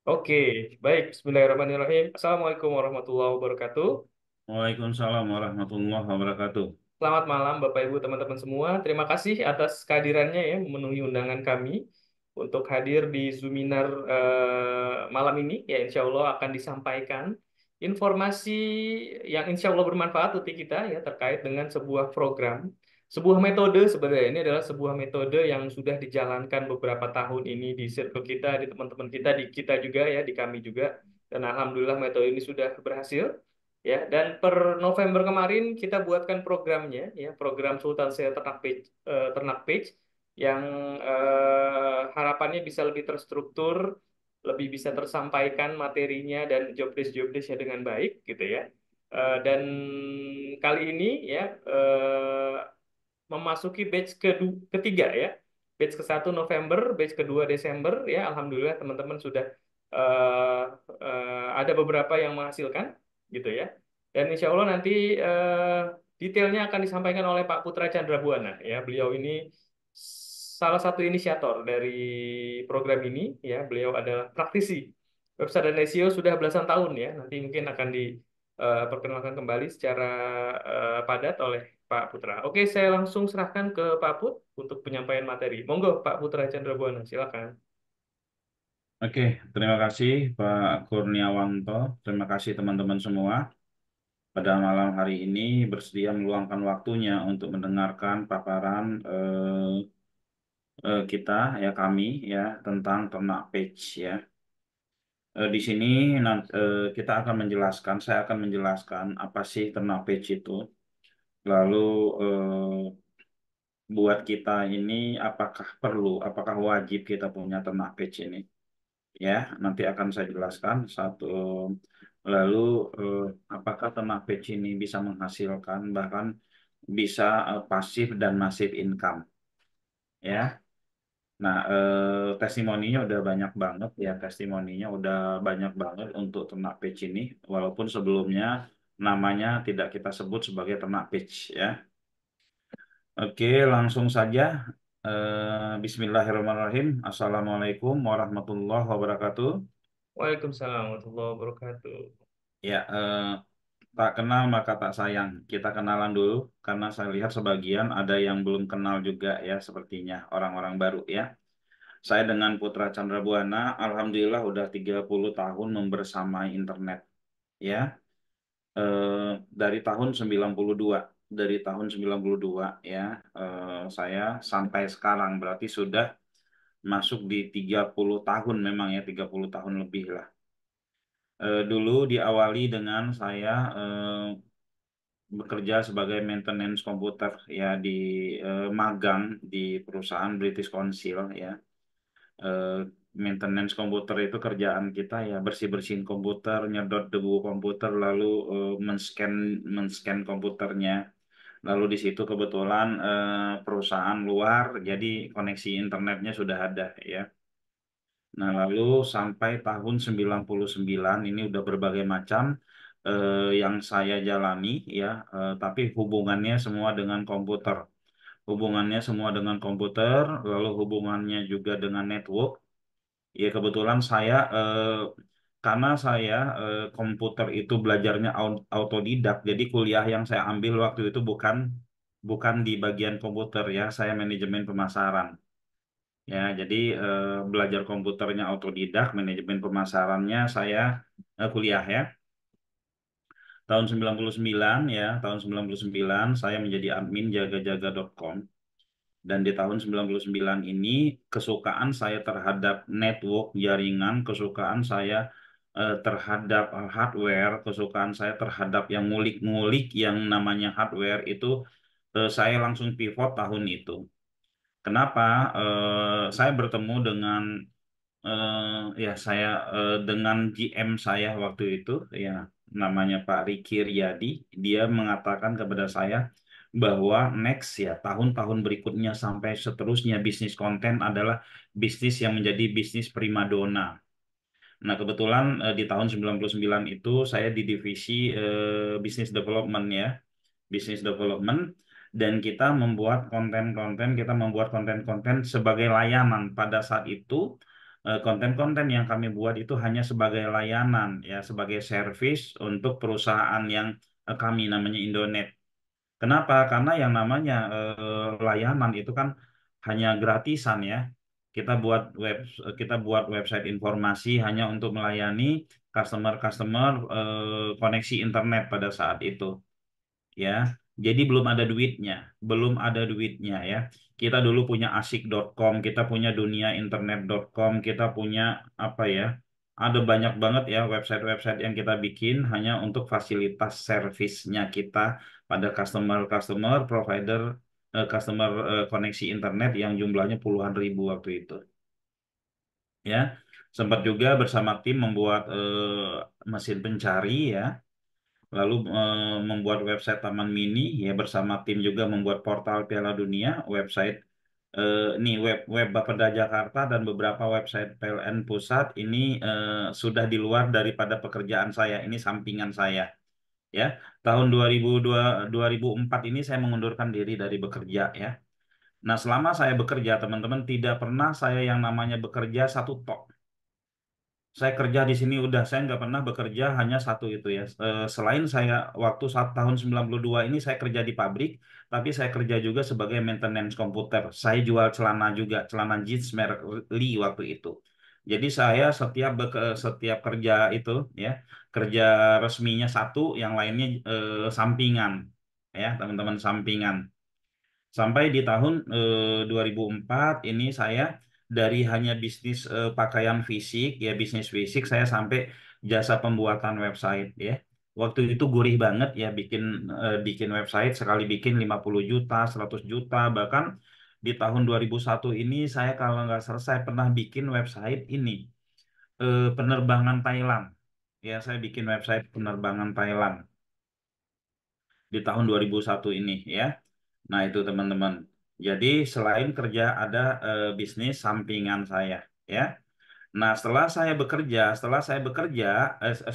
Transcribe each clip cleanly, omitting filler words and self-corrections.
Oke, baik. Bismillahirrahmanirrahim. Assalamualaikum warahmatullahi wabarakatuh. Waalaikumsalam warahmatullahi wabarakatuh. Selamat malam, Bapak Ibu, teman-teman semua. Terima kasih atas kehadirannya ya, memenuhi undangan kami untuk hadir di Zoominar malam ini. Ya, insya Allah akan disampaikan informasi yang insya Allah bermanfaat untuk kita ya terkait dengan sebuah program, sebuah metode sebenarnya ini adalah sebuah metode yang sudah dijalankan beberapa tahun ini di circle kita, di teman-teman kita, di kita juga ya, di kami juga. Dan alhamdulillah metode ini sudah berhasil. Ya, dan per November kemarin kita buatkan programnya, ya, program Sultan Saya Ternak Page yang harapannya bisa lebih terstruktur, lebih bisa tersampaikan materinya dan job desk-nya dengan baik, gitu ya. Dan kali ini ya memasuki ketiga ya, batch ke-1 November, batch kedua Desember, ya, alhamdulillah teman-teman sudah eh, ada beberapa yang menghasilkan, gitu ya. Dan insya Allah nanti detailnya akan disampaikan oleh Pak Putra Chandra Buana. Ya, beliau ini salah satu inisiator dari program ini. Ya, beliau adalah praktisi website dan SEO sudah belasan tahun ya. Nanti mungkin akan diperkenalkan kembali secara padat oleh Pak Putra. Oke, saya langsung serahkan ke Pak Put untuk penyampaian materi. Monggo, Pak Putra Chandra Buana, silakan. Oke, terima kasih Pak Kurniawanto. Terima kasih teman-teman semua. Pada malam hari ini bersedia meluangkan waktunya untuk mendengarkan paparan kita ya kami ya tentang ternak page ya. Di sini kita akan menjelaskan, saya akan menjelaskan apa sih ternak page itu. Lalu buat kita ini apakah perlu, apakah wajib kita punya ternak page ini? Ya, nanti akan saya jelaskan satu. Lalu eh, apakah ternak page ini bisa menghasilkan bahkan bisa pasif dan masif income ya. Nah, testimoninya udah banyak banget ya, testimoninya udah banyak banget untuk ternak page ini walaupun sebelumnya namanya tidak kita sebut sebagai ternak page ya. Oke, langsung saja. Bismillahirrahmanirrahim. Assalamualaikum warahmatullahi wabarakatuh. Waalaikumsalam warahmatullahi wabarakatuh. Ya, tak kenal maka tak sayang. Kita kenalan dulu karena saya lihat sebagian ada yang belum kenal juga ya sepertinya orang-orang baru ya. Saya dengan Putra Chandra Buana, alhamdulillah udah 30 tahun membersamai internet ya. Dari tahun 92. Dari tahun 92 ya, saya sampai sekarang berarti sudah masuk di 30 tahun memang ya 30 tahun lebih lah. Dulu diawali dengan saya bekerja sebagai maintenance komputer ya di magang di perusahaan British Council ya. Eh, Maintenance komputer itu kerjaan kita ya bersih-bersihin komputer, nyedot debu komputer, lalu men-scan men-scan komputernya. Lalu di situ kebetulan perusahaan luar, jadi koneksi internetnya sudah ada ya. Nah, lalu sampai tahun 99 ini udah berbagai macam yang saya jalani ya, tapi hubungannya semua dengan komputer. Hubungannya semua dengan komputer, lalu hubungannya juga dengan network. Ya kebetulan saya karena saya komputer itu belajarnya autodidak, jadi kuliah yang saya ambil waktu itu bukan bukan di bagian komputer ya, saya manajemen pemasaran. Ya, jadi belajar komputernya autodidak, manajemen pemasarannya saya kuliah ya. Tahun 99 ya, tahun 99 saya menjadi admin jagajaga.com. Dan di tahun 99 ini kesukaan saya terhadap network jaringan, kesukaan saya terhadap hardware, kesukaan saya terhadap yang ngulik-ngulik yang namanya hardware itu saya langsung pivot tahun itu. Kenapa? Saya bertemu dengan ya saya dengan GM saya waktu itu ya namanya Pak Riki Riyadi, dia mengatakan kepada saya bahwa next ya tahun-tahun berikutnya sampai seterusnya bisnis konten adalah bisnis yang menjadi bisnis primadona. Nah, kebetulan di tahun 99 itu saya di divisi business development ya, business development, dan kita membuat konten-konten sebagai layanan pada saat itu. konten-konten yang kami buat itu hanya sebagai layanan ya, sebagai service untuk perusahaan yang kami namanya Indonet. Kenapa? Karena yang namanya layanan itu kan hanya gratisan ya. Kita buat website informasi hanya untuk melayani customer-customer koneksi internet pada saat itu ya. Jadi belum ada duitnya ya. Kita dulu punya asik.com, kita punya duniainternet.com, kita punya apa ya? Ada banyak banget ya website-website yang kita bikin hanya untuk fasilitas servisnya kita pada customer-customer provider customer koneksi internet yang jumlahnya puluhan ribu waktu itu. Ya, sempat juga bersama tim membuat mesin pencari ya, lalu membuat website Taman Mini ya bersama tim juga membuat portal Piala Dunia, website nih web Bapeda Jakarta dan beberapa website PLN Pusat ini sudah di luar daripada pekerjaan saya, ini sampingan saya ya. Tahun 2004 ini saya mengundurkan diri dari bekerja ya. Nah, selama saya bekerja, teman-teman, tidak pernah saya yang namanya bekerja satu tok. Saya kerja di sini udah, saya nggak pernah bekerja hanya satu itu ya. Selain saya waktu saat tahun 92 ini saya kerja di pabrik, tapi saya kerja juga sebagai maintenance komputer. Saya jual celana juga, celana jeans merek Lee waktu itu. Jadi saya setiap kerja itu ya, kerja resminya satu, yang lainnya sampingan ya, teman-teman sampingan. Sampai di tahun 2004 ini saya dari hanya bisnis pakaian fisik ya bisnis fisik saya sampai jasa pembuatan website ya. Waktu itu gurih banget ya bikin website sekali bikin 50 juta, 100 juta bahkan di tahun 2001 ini saya kalau nggak selesai pernah bikin website ini penerbangan Thailand. Ya, saya bikin website penerbangan Thailand di tahun 2001 ini ya. Nah, itu teman-teman. Jadi selain kerja ada bisnis sampingan saya, ya. Nah,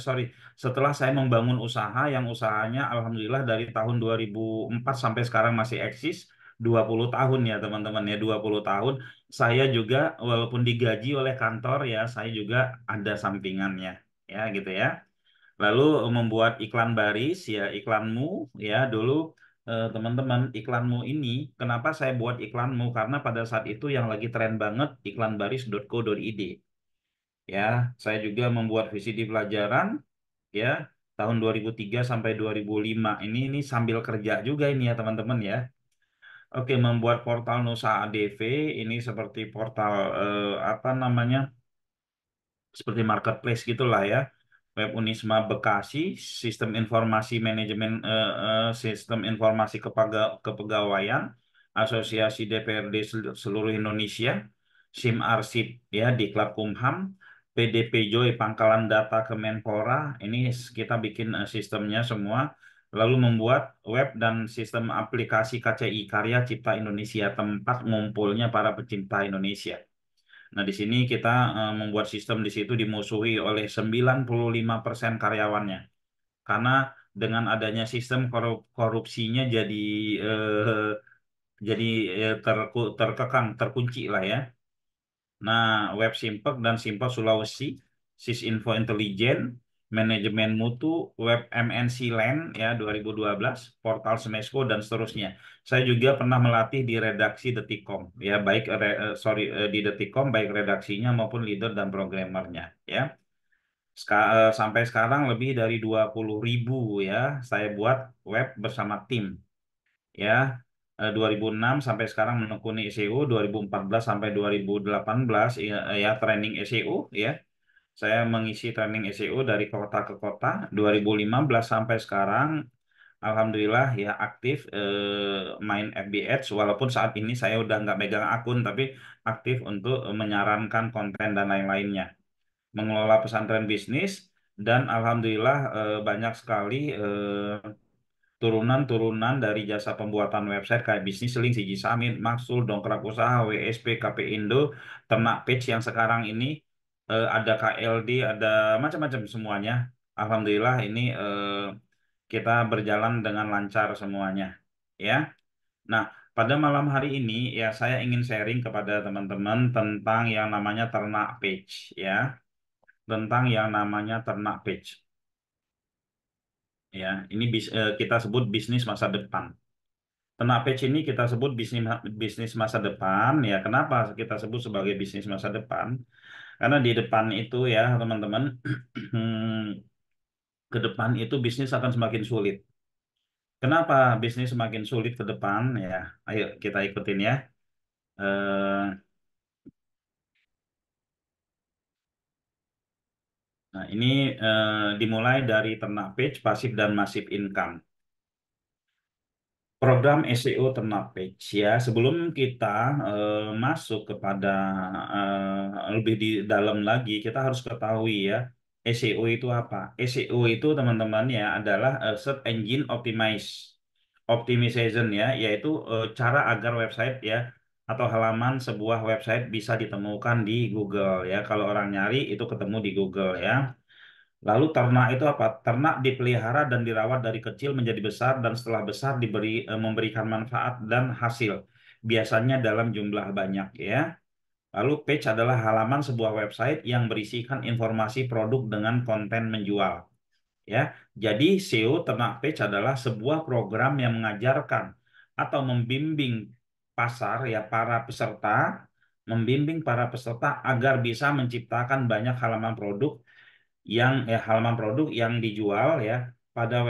sorry, setelah saya membangun usaha yang usahanya alhamdulillah dari tahun 2004 sampai sekarang masih eksis 20 tahun ya, teman-teman ya, 20 tahun. Saya juga walaupun digaji oleh kantor ya, saya juga ada sampingannya, ya gitu ya. Lalu membuat iklan baris ya iklanmu ya dulu teman-teman iklanmu ini kenapa saya buat iklanmu karena pada saat itu yang lagi tren banget iklanbaris.co.id ya saya juga membuat VCD pelajaran ya tahun 2003 sampai 2005 ini sambil kerja juga ini ya teman-teman ya. Oke, membuat portal Nusa ADV ini seperti portal apa namanya seperti marketplace gitulah ya. Web Unisma Bekasi, sistem informasi kepegawaian, Asosiasi DPRD seluruh Indonesia, SIM Arsip ya Diklat Kumham, PDP Joy Pangkalan Data Kemenpora, ini kita bikin sistemnya semua, lalu membuat web dan sistem aplikasi KCI Karya Cipta Indonesia tempat ngumpulnya para pecinta Indonesia. Nah, di sini kita membuat sistem di situ dimusuhi oleh 95% karyawannya. Karena dengan adanya sistem korupsinya eh, jadi terkekang, terkunci lah ya. Nah, Web Simpek dan Simpek Sulawesi, Sisinfo Intelijen, Manajemen Mutu, Web MNC Land ya 2012, Portal Smesco dan seterusnya. Saya juga pernah melatih di redaksi Detikcom ya baik di Detikcom baik redaksinya maupun leader dan programmernya ya. Sampai sekarang lebih dari 20.000 ya saya buat web bersama tim ya 2006 sampai sekarang menekuni SEO 2014 sampai 2018 ya, ya training SEO ya saya mengisi training SEO dari kota ke kota 2015 sampai sekarang alhamdulillah ya aktif main FB Ads walaupun saat ini saya udah nggak megang akun tapi aktif untuk menyarankan konten dan lain-lainnya mengelola pesantren bisnis dan alhamdulillah banyak sekali turunan-turunan dari jasa pembuatan website kayak Bisnis Link, Siji Summit, Maxul, Dongkrak Usaha, WSP, KP Indo, Ternak Page yang sekarang ini ada KLD, ada macam-macam semuanya. Alhamdulillah ini kita berjalan dengan lancar semuanya. Ya. Nah, pada malam hari ini ya saya ingin sharing kepada teman-teman tentang yang namanya ternak page ya, tentang yang namanya ternak page ya. Ini kita sebut bisnis masa depan. Ternak page ini kita sebut bisnis bisnis masa depan ya. Kenapa kita sebut sebagai bisnis masa depan? Karena di depan itu ya teman-teman, ke depan itu bisnis akan semakin sulit. Kenapa bisnis semakin sulit ke depan ya? Ayo kita ikutin ya. Eh, Nah, ini dimulai dari ternak page, pasif dan masif income. Program SEO ternak page ya. Sebelum kita masuk kepada lebih di dalam lagi, kita harus ketahui ya, SEO itu apa? SEO itu teman-teman ya adalah Search Engine Optimization ya, yaitu cara agar website ya atau halaman sebuah website bisa ditemukan di Google ya. Kalau orang nyari itu ketemu di Google ya. Lalu ternak itu apa? Ternak dipelihara dan dirawat dari kecil menjadi besar dan setelah besar memberikan manfaat dan hasil. Biasanya dalam jumlah banyak ya. Lalu page adalah halaman sebuah website yang berisikan informasi produk dengan konten menjual ya. Jadi SEO ternak page adalah sebuah program yang mengajarkan atau membimbing para peserta agar bisa menciptakan banyak halaman produk yang dijual ya pada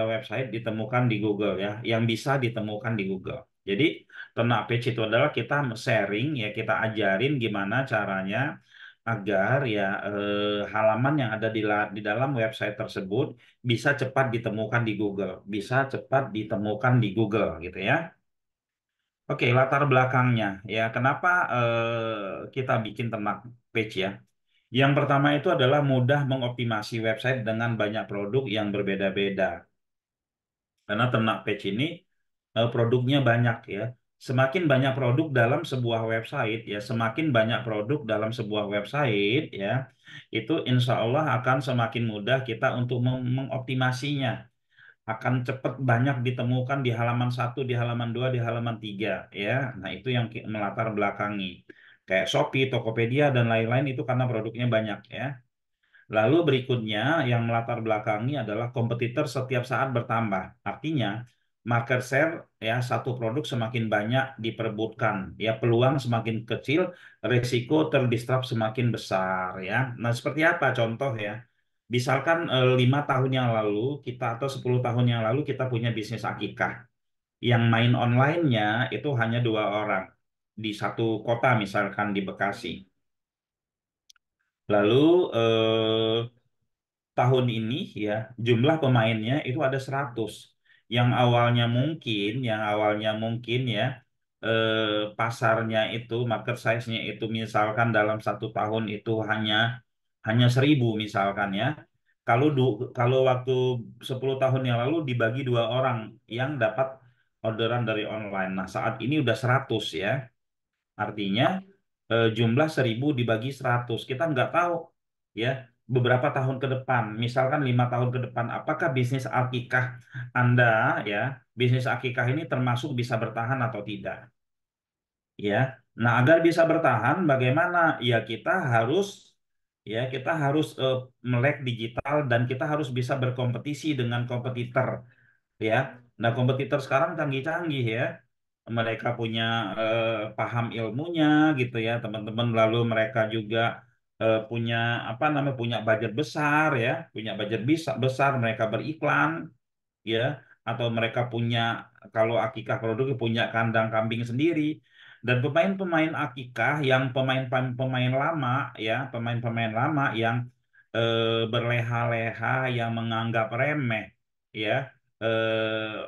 website ditemukan di Google ya, yang bisa ditemukan di Google. Jadi ternak page itu adalah kita sharing ya, kita ajarin gimana caranya agar ya halaman yang ada di dalam website tersebut bisa cepat ditemukan di Google, bisa cepat ditemukan di Google gitu ya. Oke, latar belakangnya ya, kenapa kita bikin ternak page ya? Yang pertama itu adalah mudah mengoptimasi website dengan banyak produk yang berbeda-beda. Karena ternak page ini produknya banyak ya. Semakin banyak produk dalam sebuah website ya, semakin banyak produk dalam sebuah website ya, itu insya Allah akan semakin mudah kita untuk mengoptimasinya. Akan cepat banyak ditemukan di halaman satu, di halaman 2, di halaman 3 ya. Nah, itu yang melatar belakangi. Kayak Shopee, Tokopedia, dan lain-lain itu karena produknya banyak ya. Lalu berikutnya yang melatar belakangi adalah kompetitor setiap saat bertambah. Artinya market share ya satu produk semakin banyak diperebutkan, ya peluang semakin kecil, risiko terdistrap semakin besar ya. Nah, seperti apa contoh ya? Misalkan 5 tahun yang lalu kita atau 10 tahun yang lalu kita punya bisnis akikah yang main online-nya itu hanya 2 orang di satu kota misalkan di Bekasi. Lalu tahun ini ya jumlah pemainnya itu ada 100. Yang awalnya mungkin ya pasarnya itu market size-nya itu misalkan dalam 1 tahun itu hanya hanya 1.000 misalkan ya. Kalau waktu 10 tahun yang lalu dibagi 2 orang yang dapat orderan dari online. Nah, saat ini udah 100 ya. Artinya jumlah 1.000 dibagi 100. Kita nggak tahu ya beberapa tahun ke depan, misalkan 5 tahun ke depan, apakah bisnis akikah Anda ya, bisnis akikah ini termasuk bisa bertahan atau tidak ya. Nah, agar bisa bertahan bagaimana? Ya kita harus melek digital dan kita harus bisa berkompetisi dengan kompetitor ya. Nah, kompetitor sekarang canggih-canggih ya. Mereka punya paham ilmunya gitu ya, teman-teman. Lalu mereka juga punya apa namanya punya budget besar ya, punya budget bisa besar mereka beriklan ya, atau mereka punya kalau akikah produknya punya kandang kambing sendiri. Dan pemain-pemain akikah yang pemain-pemain lama ya, pemain-pemain lama yang berleha-leha, yang menganggap remeh ya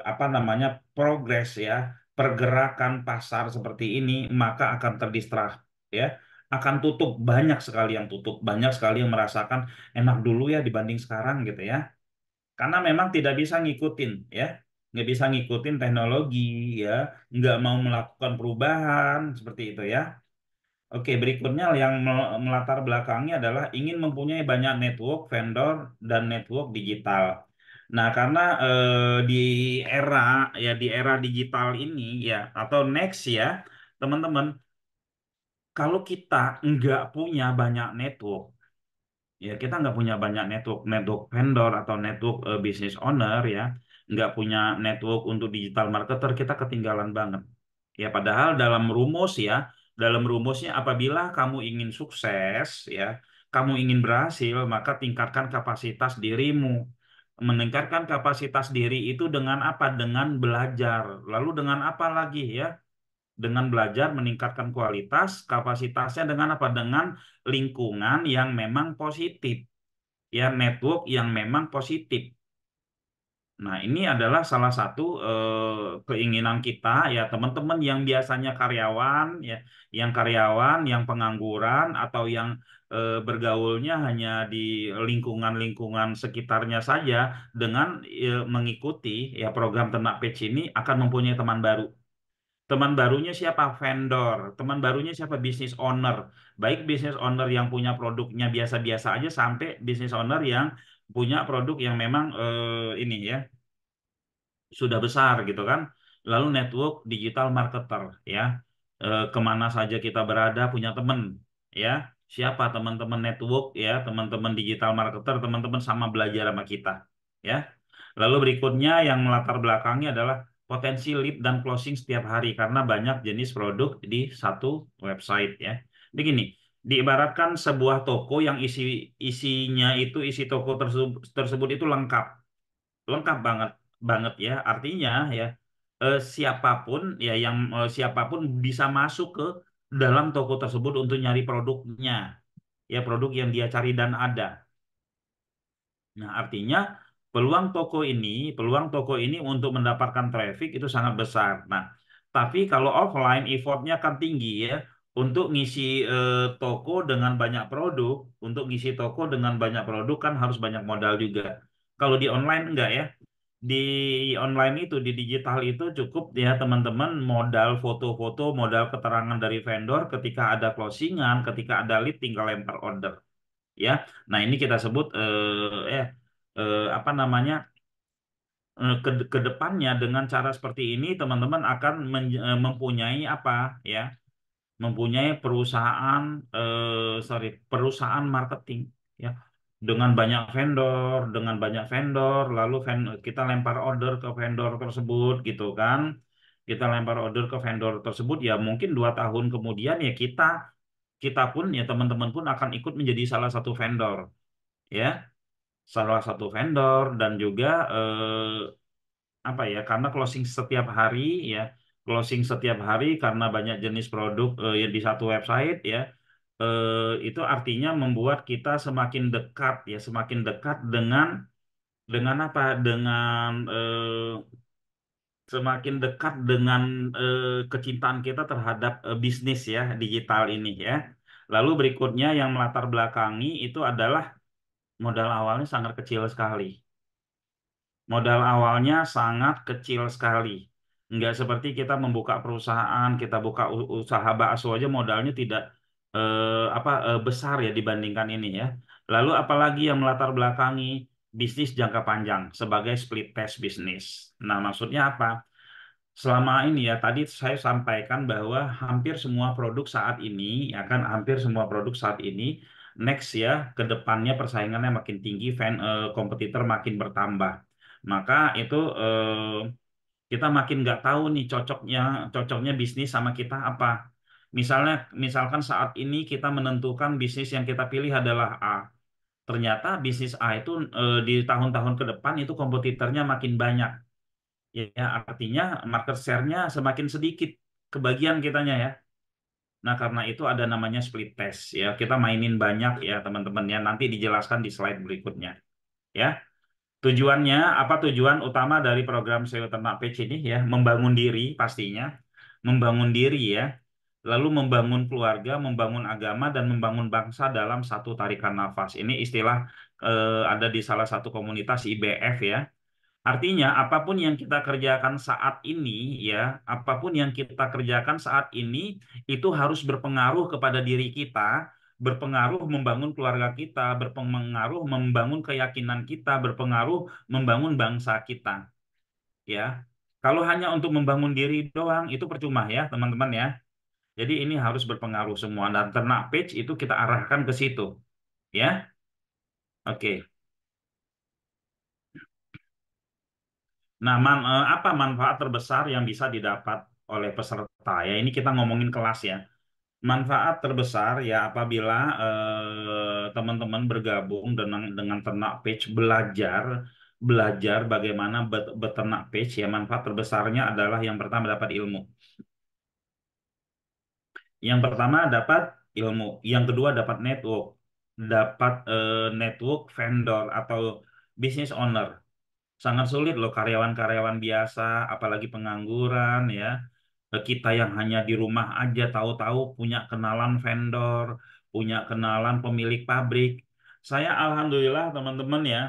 apa namanya progres ya, pergerakan pasar seperti ini, maka akan terdistract ya, akan tutup, banyak sekali yang tutup, banyak sekali yang merasakan enak dulu ya dibanding sekarang gitu ya, karena memang tidak bisa ngikutin ya, nggak bisa ngikutin teknologi ya, nggak mau melakukan perubahan seperti itu ya. Oke, berikutnya yang melatar belakangnya adalah ingin mempunyai banyak network vendor dan network digital. Nah, karena di era di era digital ini ya atau next ya, teman-teman, kalau kita nggak punya banyak network, ya kita nggak punya banyak network network vendor atau network business owner ya, nggak punya network untuk digital marketer, kita ketinggalan banget. Ya, padahal dalam rumusnya apabila kamu ingin sukses ya, kamu ingin berhasil, maka tingkatkan kapasitas dirimu. Meningkatkan kapasitas diri itu dengan apa? Dengan belajar. Lalu dengan apa lagi ya? Dengan belajar meningkatkan kualitas, kapasitasnya dengan apa? Dengan lingkungan yang memang positif, ya network yang memang positif. Nah, ini adalah salah satu keinginan kita ya teman-teman yang biasanya karyawan ya, yang pengangguran atau yang bergaulnya hanya di lingkungan-lingkungan sekitarnya saja dengan mengikuti ya program Ternak Page ini akan mempunyai teman baru. Teman barunya siapa? Vendor. Teman barunya siapa? Business owner. Baik business owner yang punya produknya biasa-biasa aja sampai business owner yang punya produk yang memang ini ya sudah besar gitu kan. Lalu network digital marketer ya. Kemana saja kita berada punya teman ya. Siapa teman-teman network ya, teman-teman digital marketer, teman-teman sama belajar sama kita ya. Lalu berikutnya yang melatar belakangnya adalah potensi lead dan closing setiap hari karena banyak jenis produk di satu website ya. Begini, diibaratkan sebuah toko yang isi toko tersebut itu lengkap lengkap banget banget ya artinya ya siapapun bisa masuk ke dalam toko tersebut untuk nyari produknya ya produk yang dia cari dan ada. Nah, artinya peluang toko ini untuk mendapatkan traffic itu sangat besar. Nah, tapi kalau offline effortnya kan tinggi ya. Untuk ngisi toko dengan banyak produk, untuk ngisi toko dengan banyak produk kan harus banyak modal juga. Kalau di online enggak ya. Di online itu, di digital itu cukup ya teman-teman modal foto-foto, modal keterangan dari vendor ketika ada closingan, ketika ada lead tinggal lempar order ya. Nah, ini kita sebut apa namanya ke depannya dengan cara seperti ini teman-teman akan mempunyai apa ya? Mempunyai perusahaan marketing ya. Dengan banyak vendor, lalu kita lempar order ke vendor tersebut gitu kan. Kita lempar order ke vendor tersebut ya mungkin 2 tahun kemudian ya kita pun ya teman-teman pun akan ikut menjadi salah satu vendor ya dan juga apa ya karena closing setiap hari karena banyak jenis produk yang di satu website ya itu artinya membuat kita semakin dekat dengan apa semakin dekat dengan kecintaan kita terhadap bisnis ya digital ini ya. Lalu berikutnya yang melatar belakangi itu adalah modal awalnya sangat kecil sekali. Modal awalnya sangat kecil sekali. Nggak seperti kita membuka perusahaan, kita buka usaha bakso aja modalnya tidak besar ya dibandingkan ini ya. Lalu apalagi yang melatar belakangi bisnis jangka panjang sebagai split test bisnis. Nah, maksudnya apa? Selama ini ya tadi saya sampaikan bahwa hampir semua produk saat ini next ya ke depannya persaingannya makin tinggi, kompetitor makin bertambah. Maka itu kita makin nggak tahu nih cocoknya bisnis sama kita apa. Misalkan saat ini kita menentukan bisnis yang kita pilih adalah A. Ternyata bisnis A itu di tahun-tahun ke depan itu kompetitornya makin banyak. Ya, artinya market share-nya semakin sedikit kebagian kitanya ya. Nah, karena itu ada namanya split test ya. Kita mainin banyak ya teman-teman ya. Nanti dijelaskan di slide berikutnya ya. Tujuan utama dari program SEO Ternak Page ini ya, membangun diri pastinya, membangun diri ya, lalu membangun keluarga, membangun agama dan membangun bangsa dalam satu tarikan nafas. Ini istilah ada di salah satu komunitas IBF ya. Artinya, apapun yang kita kerjakan saat ini itu harus berpengaruh kepada diri kita berpengaruh membangun keluarga kita, berpengaruh membangun keyakinan kita, berpengaruh membangun bangsa kita, ya. Kalau hanya untuk membangun diri doang itu percuma ya, teman-teman ya. Jadi ini harus berpengaruh semua dan ternak page itu kita arahkan ke situ, ya. Oke. Nah, apa manfaat terbesar yang bisa didapat oleh peserta? Ya, ini kita ngomongin kelas ya. Manfaat terbesar ya apabila teman-teman bergabung dengan ternak page belajar belajar bagaimana beternak page ya manfaat terbesarnya adalah yang pertama dapat ilmu. Yang pertama dapat ilmu, yang kedua dapat network, dapat network vendor atau business owner. Sangat sulit loh karyawan-karyawan biasa, apalagi pengangguran ya. Kita yang hanya di rumah aja tahu-tahu punya kenalan vendor, punya kenalan pemilik pabrik. Saya alhamdulillah teman-teman ya,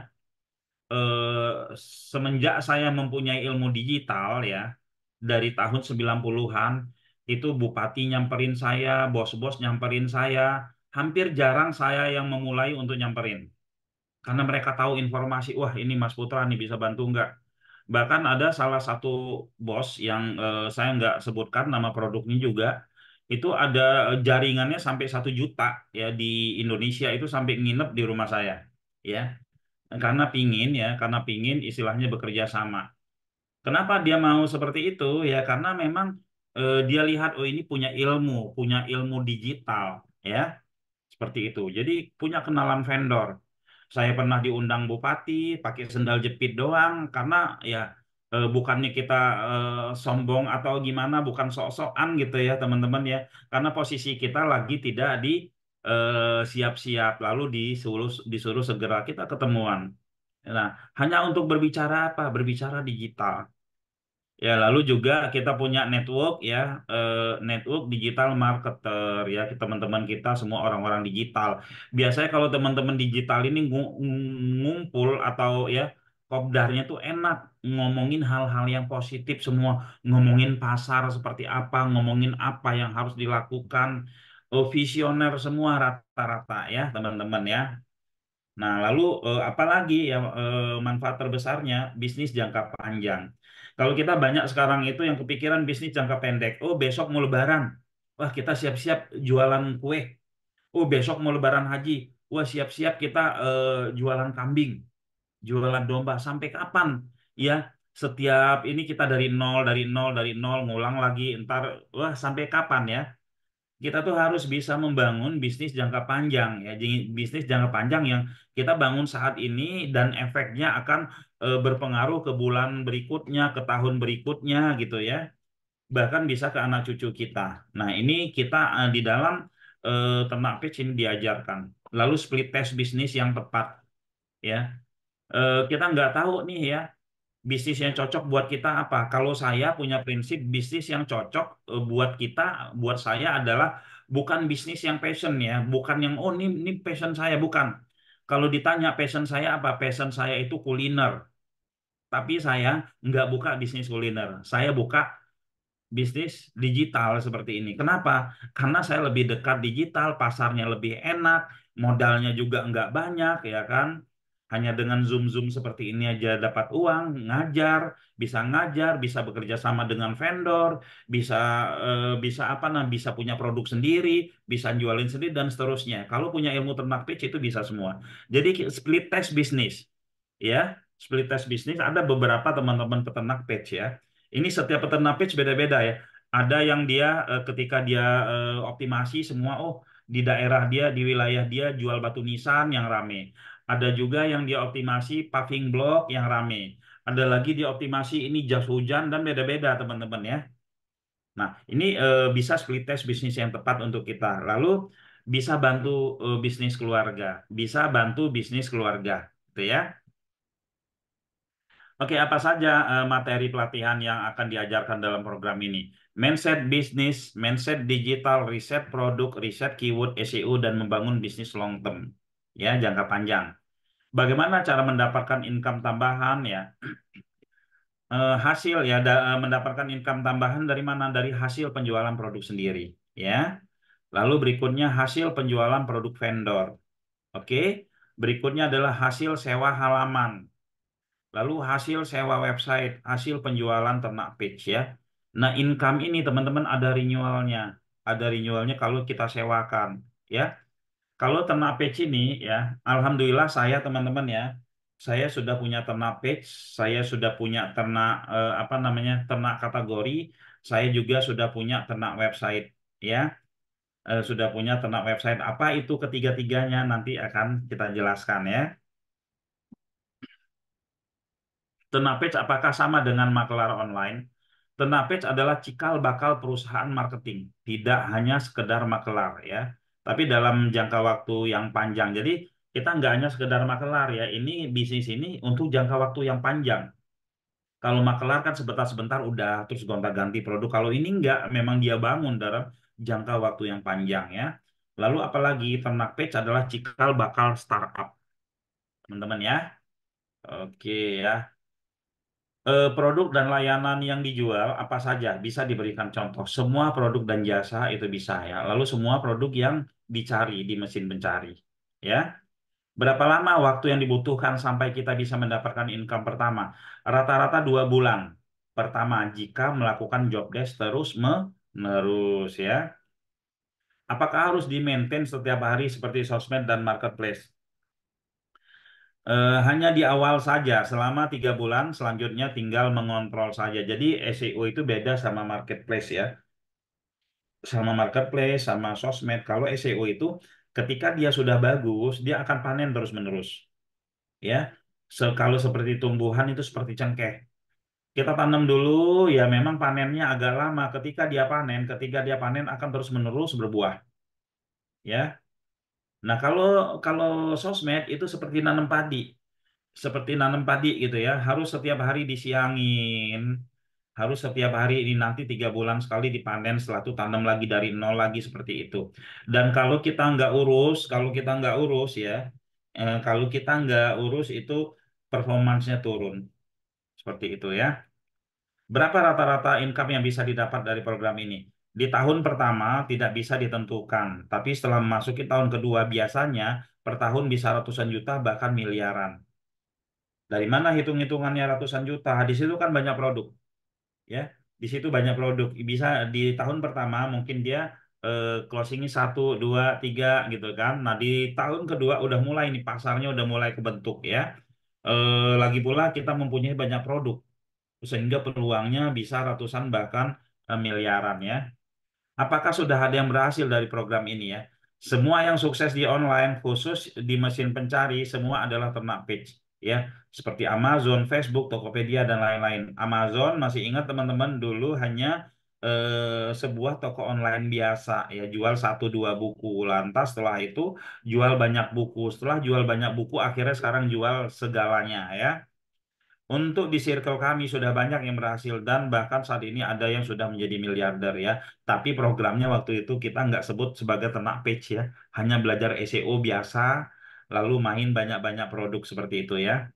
semenjak saya mempunyai ilmu digital ya, dari tahun 90-an, itu bupati nyamperin saya, bos-bos nyamperin saya, hampir jarang saya yang memulai untuk nyamperin. Karena mereka tahu informasi, wah ini Mas Putra nih bisa bantu nggak? Bahkan ada salah satu bos yang saya nggak sebutkan nama produknya juga, itu ada jaringannya sampai 1 juta ya di Indonesia itu sampai nginep di rumah saya, ya. Karena pingin istilahnya bekerja sama. Kenapa dia mau seperti itu? Ya karena memang dia lihat oh ini punya ilmu digital, ya. Seperti itu. Jadi punya kenalan vendor. Saya pernah diundang bupati pakai sendal jepit doang karena ya bukannya kita sombong atau gimana, bukan sok-sokan gitu ya teman-teman ya. Karena posisi kita lagi tidak di siap-siap lalu disuruh disuruh segera kita ketemuan. Nah, hanya untuk berbicara apa? Berbicara digital. Ya, lalu juga kita punya network ya, network digital marketer ya, teman-teman kita semua orang-orang digital. Biasanya kalau teman-teman digital ini ngumpul atau ya kopdarnya tuh enak ngomongin hal-hal yang positif semua, ngomongin pasar seperti apa, ngomongin apa yang harus dilakukan, visioner semua rata-rata ya, teman-teman ya. Nah, lalu apa lagi ya manfaat terbesarnya bisnis jangka panjang. Kalau kita banyak sekarang itu yang kepikiran bisnis jangka pendek. Oh, besok mau lebaran. Wah, kita siap-siap jualan kue. Oh, besok mau lebaran haji. Wah, siap-siap kita jualan kambing, jualan domba. Sampai kapan? Ya, setiap ini kita dari nol, ngulang lagi. Ntar, wah, sampai kapan ya? Kita tuh harus bisa membangun bisnis jangka panjang ya. Bisnis jangka panjang yang kita bangun saat ini dan efeknya akan berpengaruh ke bulan berikutnya, ke tahun berikutnya gitu ya. Bahkan bisa ke anak cucu kita. Nah, ini kita di dalam ternak pitch ini diajarkan. Lalu split test bisnis yang tepat ya. Kita nggak tahu nih ya bisnis yang cocok buat kita apa? Kalau saya punya prinsip bisnis yang cocok buat kita, buat saya adalah bukan bisnis yang passion ya, bukan yang oh ini passion saya bukan. Kalau ditanya passion saya apa? Passion saya itu kuliner. Tapi saya nggak buka bisnis kuliner. Saya buka bisnis digital seperti ini. Kenapa? Karena saya lebih dekat digital, pasarnya lebih enak, modalnya juga nggak banyak, ya kan? Hanya dengan Zoom-Zoom seperti ini aja dapat uang, ngajar, bisa bekerja sama dengan vendor, bisa bisa apa nah, bisa punya produk sendiri, bisa jualin sendiri dan seterusnya. Kalau punya ilmu ternak pitch itu bisa semua. Jadi split test bisnis, ya, split test bisnis ada beberapa teman-teman peternak pitch ya. Ini setiap peternak pitch beda-beda ya. Ada yang dia ketika dia optimasi semua, oh di daerah dia, di wilayah dia jual batu nisan yang rame. Ada juga yang dia optimasi paving block yang rame. Ada lagi dia optimasi ini jas hujan dan beda-beda teman-teman ya. Nah, ini bisa split test bisnis yang tepat untuk kita. Lalu bisa bantu bisnis keluarga, bisa bantu bisnis keluarga, gitu ya. Oke, apa saja materi pelatihan yang akan diajarkan dalam program ini? Mindset bisnis, mindset digital, riset produk, riset keyword, SEO, dan membangun bisnis long term. Ya, jangka panjang. Bagaimana cara mendapatkan income tambahan ya? Hasil ya, mendapatkan income tambahan dari mana? Dari hasil penjualan produk sendiri. Ya. Lalu berikutnya hasil penjualan produk vendor. Oke. Berikutnya adalah hasil sewa halaman. Lalu hasil sewa website, hasil penjualan ternak page ya. Nah, income ini teman-teman ada renewalnya. Ada renewalnya kalau kita sewakan ya. Kalau ternak page ini ya, alhamdulillah saya teman-teman ya, saya sudah punya ternak page, saya sudah punya ternak apa namanya? Ternak kategori, saya juga sudah punya ternak website ya. Sudah punya ternak website. Apa itu ketiga-tiganya nanti akan kita jelaskan ya. Tenapage apakah sama dengan makelar online? Tenapage adalah cikal bakal perusahaan marketing, tidak hanya sekedar makelar ya, tapi dalam jangka waktu yang panjang. Jadi kita nggak hanya sekedar makelar ya, ini bisnis ini untuk jangka waktu yang panjang. Kalau makelar kan sebentar-sebentar udah terus gonta-ganti produk. Kalau ini nggak, memang dia bangun dalam jangka waktu yang panjang ya. Lalu apalagi ternak page adalah cikal bakal startup, teman-teman ya. Oke ya. Produk dan layanan yang dijual apa saja bisa diberikan contoh. Semua produk dan jasa itu bisa ya. Lalu semua produk yang dicari di mesin pencari. Ya. Berapa lama waktu yang dibutuhkan sampai kita bisa mendapatkan income pertama? Rata-rata 2 bulan. Pertama, jika melakukan job desk terus menerus ya. Apakah harus di-maintain setiap hari seperti sosmed dan marketplace? Hanya di awal saja, selama 3 bulan, selanjutnya tinggal mengontrol saja. Jadi SEO itu beda sama marketplace ya, sama marketplace, sama sosmed. Kalau SEO itu ketika dia sudah bagus, dia akan panen terus-menerus. Ya, kalau seperti tumbuhan itu seperti cengkeh. Kita tanam dulu, ya memang panennya agak lama. Ketika dia panen akan terus-menerus berbuah. Ya, nah kalau sosmed itu seperti nanam padi. Seperti nanam padi gitu ya, harus setiap hari disiangin, harus setiap hari ini nanti 3 bulan sekali dipanen, setelah itu tanam lagi dari nol lagi seperti itu. Dan kalau kita nggak urus ya, kalau kita nggak urus itu performansnya turun seperti itu ya. Berapa rata-rata income yang bisa didapat dari program ini? Di tahun pertama tidak bisa ditentukan, tapi setelah memasuki tahun kedua biasanya per tahun bisa ratusan juta bahkan miliaran. Dari mana hitung-hitungannya ratusan juta? Di situ kan banyak produk, ya. Di situ banyak produk. Bisa di tahun pertama mungkin dia closingnya 1, 2, 3 gitu kan. Nah di tahun kedua udah mulai nih pasarnya udah mulai kebentuk ya. Lagi pula kita mempunyai banyak produk sehingga peluangnya bisa ratusan bahkan miliaran ya. Apakah sudah ada yang berhasil dari program ini ya? Semua yang sukses di online, khusus di mesin pencari, semua adalah ternak page. Ya, seperti Amazon, Facebook, Tokopedia, dan lain-lain. Amazon, masih ingat teman-teman, dulu hanya sebuah toko online biasa, ya, jual 1, 2 buku. Lantas setelah itu, jual banyak buku. Setelah jual banyak buku, akhirnya sekarang jual segalanya, ya. Untuk di circle kami sudah banyak yang berhasil dan bahkan saat ini ada yang sudah menjadi miliarder ya. Tapi programnya waktu itu kita nggak sebut sebagai ternak page ya. Hanya belajar SEO biasa, lalu main banyak-banyak produk seperti itu ya.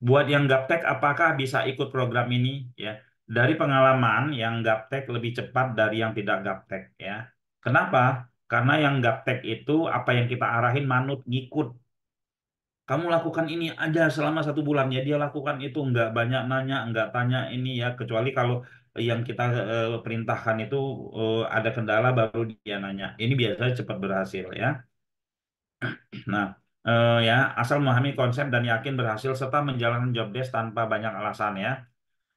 Buat yang gaptek, apakah bisa ikut program ini ya? Dari pengalaman, yang gaptek lebih cepat dari yang tidak gaptek ya. Kenapa? Karena yang gaptek itu apa yang kita arahin manut ngikut. Kamu lakukan ini aja selama 1 bulan ya. Dia lakukan itu nggak banyak nanya, nggak tanya ini ya. Kecuali kalau yang kita perintahkan itu ada kendala baru dia nanya. Ini biasanya cepat berhasil ya. Nah, ya asal memahami konsep dan yakin berhasil serta menjalankan job desk tanpa banyak alasan ya.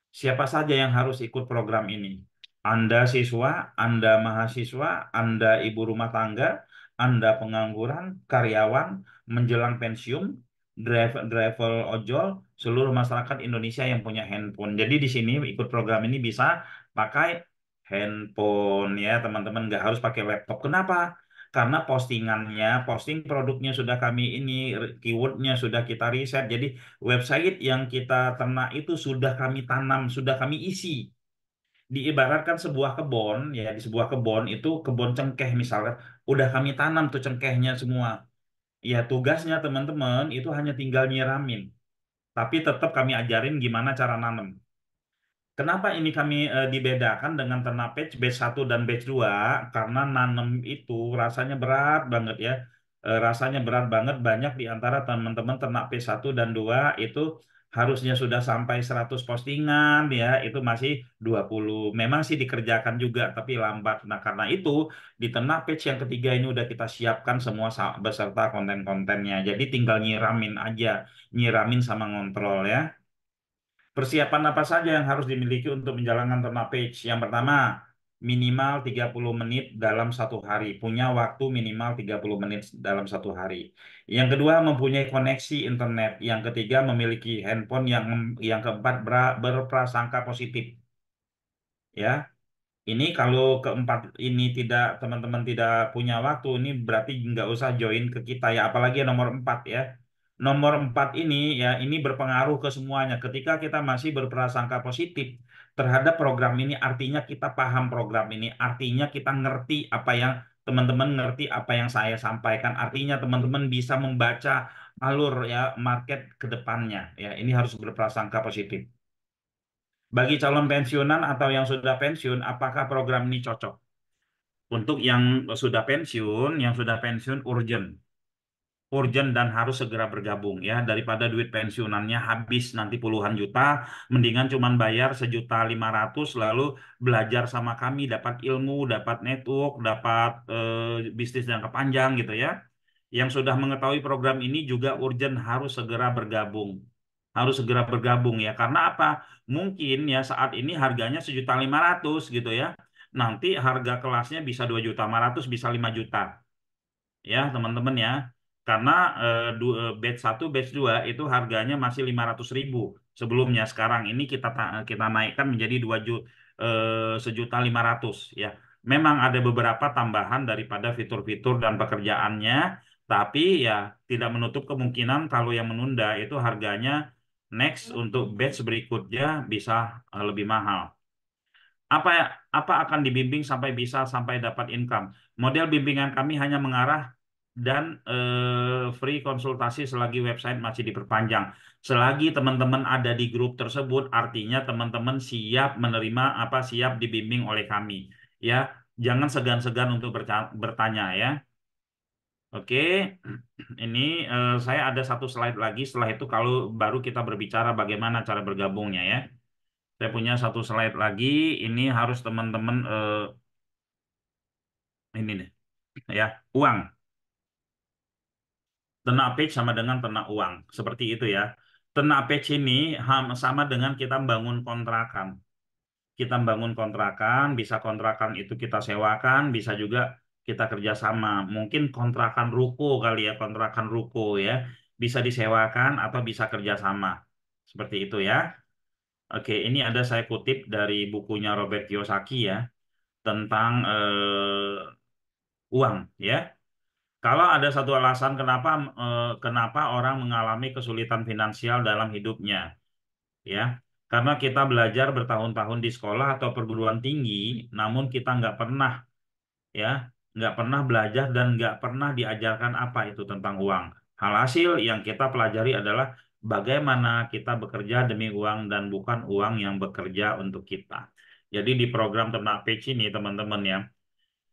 Siapa saja yang harus ikut program ini? Anda siswa, Anda mahasiswa, Anda ibu rumah tangga, Anda pengangguran, karyawan, menjelang pensiun, driver ojol, seluruh masyarakat Indonesia yang punya handphone. Jadi di sini ikut program ini bisa pakai handphone ya teman-teman, nggak harus pakai laptop. Kenapa? Karena posting produknya sudah kami ini, keywordnya sudah kita riset. Jadi website yang kita ternak itu sudah kami tanam, sudah kami isi. Diibaratkan sebuah kebun, ya di sebuah kebun itu kebun cengkeh misalkan, udah kami tanam tuh cengkehnya semua. Ya tugasnya teman-teman itu hanya tinggal nyiramin, tapi tetap kami ajarin gimana cara nanam. Kenapa ini kami dibedakan dengan ternak batch 1 dan batch 2? Karena nanem itu rasanya berat banget ya. Rasanya berat banget, banyak di antara teman-teman ternak batch 1 dan 2 itu harusnya sudah sampai 100 postingan ya, itu masih 20. Memang sih dikerjakan juga tapi lambat. Nah, karena itu di ternak batch yang ketiga ini udah kita siapkan semua beserta konten-kontennya. Jadi tinggal nyiramin aja, nyiramin sama ngontrol ya. Persiapan apa saja yang harus dimiliki untuk menjalankan terma page? Yang pertama, minimal 30 menit dalam satu hari. Punya waktu minimal 30 menit dalam satu hari. Yang kedua, mempunyai koneksi internet. Yang ketiga, memiliki handphone yang keempat berprasangka positif. Ya, ini kalau keempat ini tidak teman-teman tidak punya waktu, ini berarti nggak usah join ke kita ya. Apalagi yang nomor 4 ya. Nomor 4 ini ya ini berpengaruh ke semuanya. Ketika kita masih berprasangka positif terhadap program ini, artinya kita paham program ini, artinya kita ngerti apa yang teman-teman ngerti apa yang saya sampaikan, artinya teman-teman bisa membaca alur ya market ke depannya. Ya, ini harus berprasangka positif. Bagi calon pensiunan atau yang sudah pensiun, apakah program ini cocok? Untuk yang sudah pensiun urgent dan harus segera bergabung ya, daripada duit pensiunannya habis nanti puluhan juta, mendingan cuman bayar 1.500.000 lalu belajar sama kami, dapat ilmu, dapat network, dapat bisnis jangka panjang gitu ya. Yang sudah mengetahui program ini juga urgent harus segera bergabung. Harus segera bergabung ya. Karena apa? Mungkin ya saat ini harganya 1.500.000 gitu ya. Nanti harga kelasnya bisa 2.500.000, bisa 5 juta ya teman-teman ya. Karena batch 1, batch 2 itu harganya masih 500.000 sebelumnya. Sekarang ini kita naikkan menjadi 1.500.000 ya. Memang ada beberapa tambahan daripada fitur-fitur dan pekerjaannya, tapi ya tidak menutup kemungkinan kalau yang menunda itu harganya next untuk batch berikutnya bisa lebih mahal. Apa apa akan dibimbing sampai bisa sampai dapat income? Model bimbingan kami hanya mengarah dan free konsultasi selagi website masih diperpanjang. Selagi teman-teman ada di grup tersebut, artinya teman-teman siap menerima siap dibimbing oleh kami. Ya, jangan segan-segan untuk bertanya ya. Oke, ini saya ada satu slide lagi. Setelah itu kalau baru kita berbicara bagaimana cara bergabungnya ya. Saya punya satu slide lagi. Ini harus teman-teman ini nih ya, uang. Ternak page sama dengan ternak uang. Seperti itu ya. Ternak page ini sama dengan kita membangun kontrakan. Kita membangun kontrakan, bisa kontrakan itu kita sewakan, bisa juga kita kerjasama. Mungkin kontrakan ruko kali ya, kontrakan ruko ya. Bisa disewakan atau bisa kerjasama. Seperti itu ya. Oke, ini ada saya kutip dari bukunya Robert Kiyosaki ya, tentang uang ya. Kalau ada satu alasan kenapa orang mengalami kesulitan finansial dalam hidupnya, ya, karena kita belajar bertahun-tahun di sekolah atau perguruan tinggi, namun kita ya, nggak pernah belajar dan nggak pernah diajarkan apa itu tentang uang. Hasil yang kita pelajari adalah bagaimana kita bekerja demi uang dan bukan uang yang bekerja untuk kita. Jadi di program Ternak Page ini, teman-teman ya,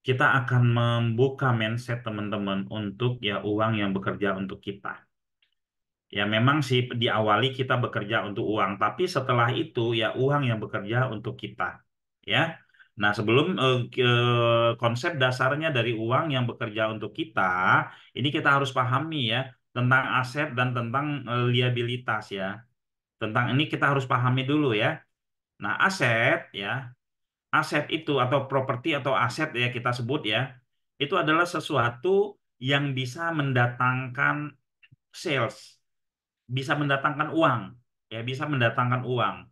kita akan membuka mindset teman-teman untuk ya uang yang bekerja untuk kita. Ya memang sih diawali kita bekerja untuk uang, tapi setelah itu ya uang yang bekerja untuk kita. Ya. Nah, sebelum konsep dasarnya dari uang yang bekerja untuk kita, ini kita harus pahami ya tentang aset dan tentang liabilitas ya. Tentang ini kita harus pahami dulu ya. Nah, aset itu atau properti atau aset ya kita sebut ya, itu adalah sesuatu yang bisa mendatangkan sales, bisa mendatangkan uang, ya bisa mendatangkan uang,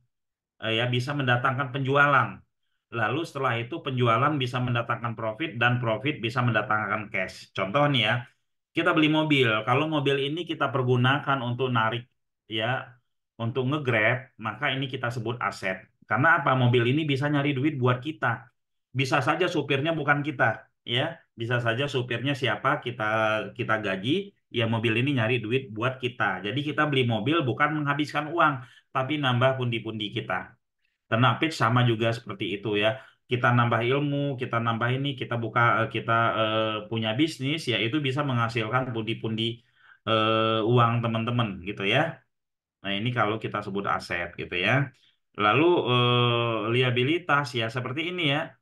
ya bisa mendatangkan penjualan. Lalu setelah itu penjualan bisa mendatangkan profit dan profit bisa mendatangkan cash. Contoh nih ya, kita beli mobil. Kalau mobil ini kita pergunakan untuk narik ya, untuk nge-grab, maka ini kita sebut aset. Karena apa? Mobil ini bisa nyari duit buat kita. Bisa saja supirnya bukan kita, ya. Bisa saja supirnya siapa kita kita gaji, ya mobil ini nyari duit buat kita. Jadi kita beli mobil bukan menghabiskan uang, tapi nambah pundi-pundi kita. Kena pitch sama juga seperti itu ya. Kita nambah ilmu, kita nambah ini, kita buka, kita punya bisnis, ya itu bisa menghasilkan pundi-pundi uang teman-teman gitu ya. Nah ini kalau kita sebut aset gitu ya. Lalu liabilitas ya seperti ini ya.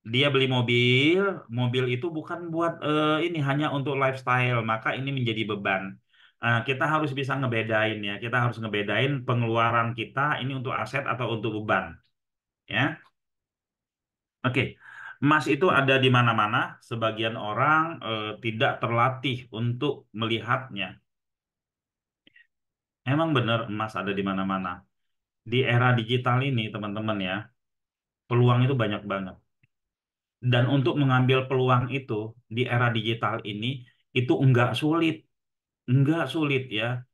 Dia beli mobil, mobil itu bukan buat ini hanya untuk lifestyle, maka ini menjadi beban. Kita harus bisa ngebedain ya, kita harus ngebedain pengeluaran kita ini untuk aset atau untuk beban, ya. Oke, emas itu ada di mana-mana. Sebagian orang tidak terlatih untuk melihatnya. Emang benar emas ada di mana-mana. Di era digital ini, teman-teman ya, peluang itu banyak banget. Dan untuk mengambil peluang itu di era digital ini itu enggak sulit ya.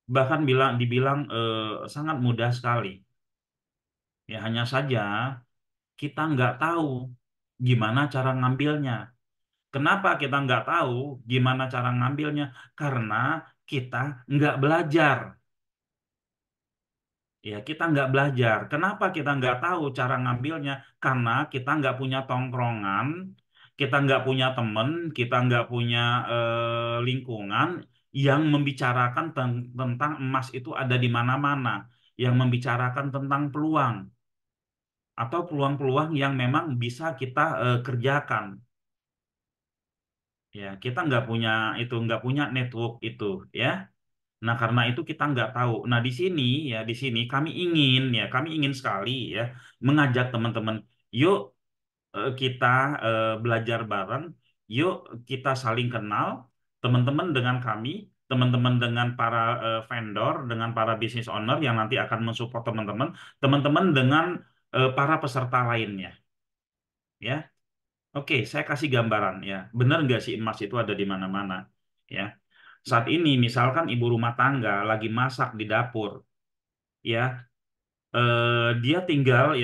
Bahkan dibilang sangat mudah sekali. Ya hanya saja kita nggak tahu gimana cara ngambilnya. Kenapa kita nggak tahu gimana cara ngambilnya? Karena kita nggak belajar. Ya, kita nggak belajar. Kenapa kita nggak tahu cara ngambilnya? Karena kita nggak punya tongkrongan, kita nggak punya temen, kita nggak punya lingkungan yang membicarakan tentang emas itu ada di mana-mana, yang membicarakan tentang peluang atau peluang-peluang yang memang bisa kita kerjakan. Ya, kita nggak punya itu, nggak punya network itu, ya. Nah, karena itu kita nggak tahu. Nah, di sini ya, di sini kami ingin sekali ya mengajak teman-teman, yuk kita belajar bareng, yuk kita saling kenal, teman-teman dengan kami, teman-teman dengan para vendor, dengan para business owner yang nanti akan mensupport teman-teman, teman-teman dengan para peserta lainnya, ya. Oke, saya kasih gambaran ya. Benar nggak sih emas itu ada di mana-mana, ya. Saat ini misalkan ibu rumah tangga lagi masak di dapur, ya, dia tinggal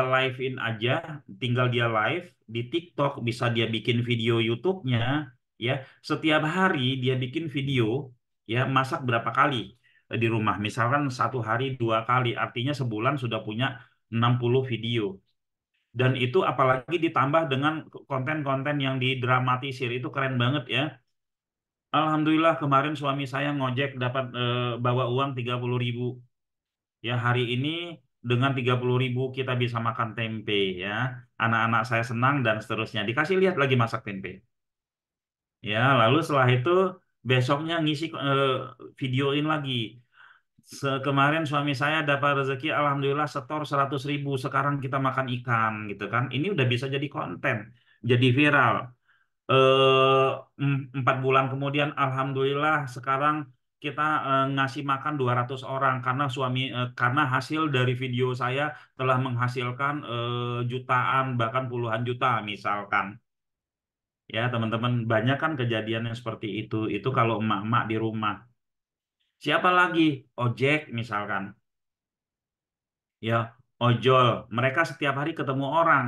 live in aja, tinggal dia live di TikTok, bisa dia bikin video YouTube-nya, ya. Setiap hari dia bikin video, ya, masak berapa kali di rumah. Misalkan satu hari 2 kali, artinya sebulan sudah punya 60 video. Dan itu apalagi ditambah dengan konten-konten yang didramatisir, itu keren banget ya. Alhamdulillah kemarin suami saya ngojek dapat bawa uang 30.000. Ya hari ini dengan 30.000 kita bisa makan tempe ya. Anak-anak saya senang dan seterusnya. Dikasih lihat lagi masak tempe. Ya lalu setelah itu besoknya ngisi videoin lagi. Kemarin suami saya dapat rezeki, alhamdulillah setor 100.000. Sekarang kita makan ikan gitu kan. Ini udah bisa jadi konten, jadi viral. 4 bulan kemudian alhamdulillah sekarang kita ngasih makan 200 orang karena karena hasil dari video saya telah menghasilkan jutaan bahkan puluhan juta misalkan, ya teman-teman, banyak kan kejadian yang seperti itu kalau emak-emak di rumah. Siapa lagi? Ojek misalkan, ya, ojol, mereka setiap hari ketemu orang,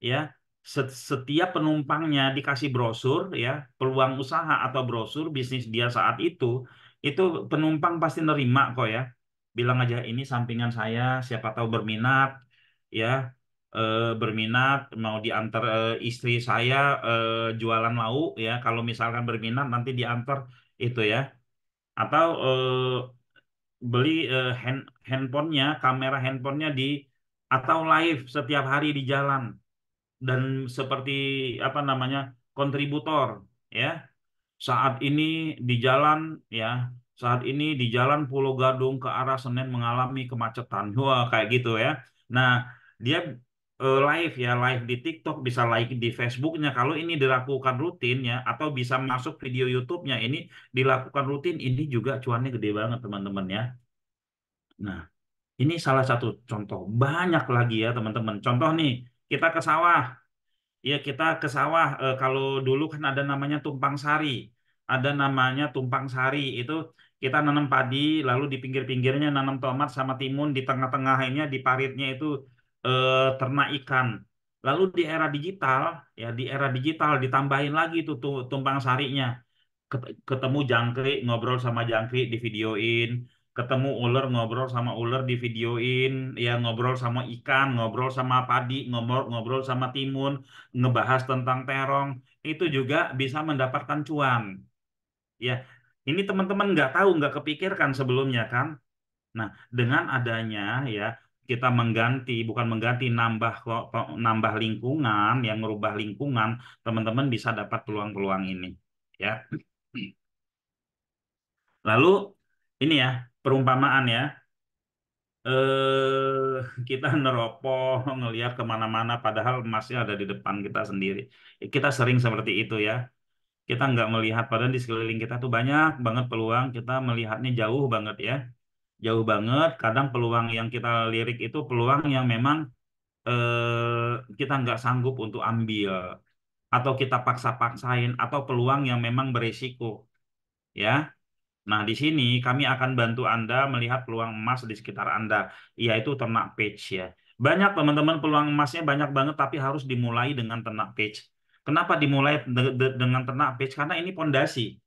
ya. Setiap penumpangnya dikasih brosur ya, peluang usaha atau brosur bisnis dia saat itu penumpang pasti nerima kok ya, bilang aja ini sampingan saya, siapa tahu berminat, ya, berminat mau diantar istri saya jualan lauk ya, kalau misalkan berminat nanti diantar itu ya, atau beli handphonenya, kamera handphonenya atau live setiap hari di jalan dan seperti apa namanya kontributor ya, saat ini di jalan, ya, saat ini di jalan Pulau Gadung ke arah Senen mengalami kemacetan, wah kayak gitu ya. Nah dia live ya, live di TikTok, bisa live di Facebooknya. Kalau ini dilakukan rutin ya, atau bisa masuk video YouTube-nya, ini dilakukan rutin, ini juga cuannya gede banget teman-teman ya. Nah ini salah satu contoh, banyak lagi ya teman-teman. Contoh nih, kita ke sawah. Ya, kita ke sawah. Kalau dulu kan ada namanya tumpang sari. Ada namanya tumpang sari. Itu kita nanam padi, lalu di pinggir-pinggirnya nanam tomat sama timun, di tengah-tengahnya di paritnya itu ternak ikan. Lalu di era digital, ya di era digital ditambahin lagi tuh tumpang sarinya. Ketemu jangkrik, ngobrol sama jangkrik di videoin. ketemu ular, ngobrol sama ular di videoin, ya ngobrol sama ikan, ngobrol sama padi, ngobrol sama timun, ngebahas tentang terong, itu juga bisa mendapatkan cuan. Ya, ini teman-teman nggak tahu, nggak kepikirkan sebelumnya kan? Nah, dengan adanya ya kita mengganti, bukan mengganti, nambah lingkungan, yang merubah lingkungan, teman-teman bisa dapat peluang-peluang ini. Ya, lalu ini ya perumpamaan ya. Kita neropong ngelihat kemana-mana, padahal emasnya ada di depan kita sendiri. Kita sering seperti itu ya. Kita nggak melihat, padahal di sekeliling kita tuh banyak banget peluang. Kita melihatnya jauh banget ya, jauh banget. Kadang peluang yang kita lirik itu peluang yang memang kita nggak sanggup untuk ambil, atau kita paksa-paksain, atau peluang yang memang beresiko ya. Nah, di sini kami akan bantu Anda melihat peluang emas di sekitar Anda, yaitu ternak page ya. Banyak teman-teman peluang emasnya banyak banget, tapi harus dimulai dengan ternak page. Kenapa dimulai dengan ternak page? Karena ini pondasi.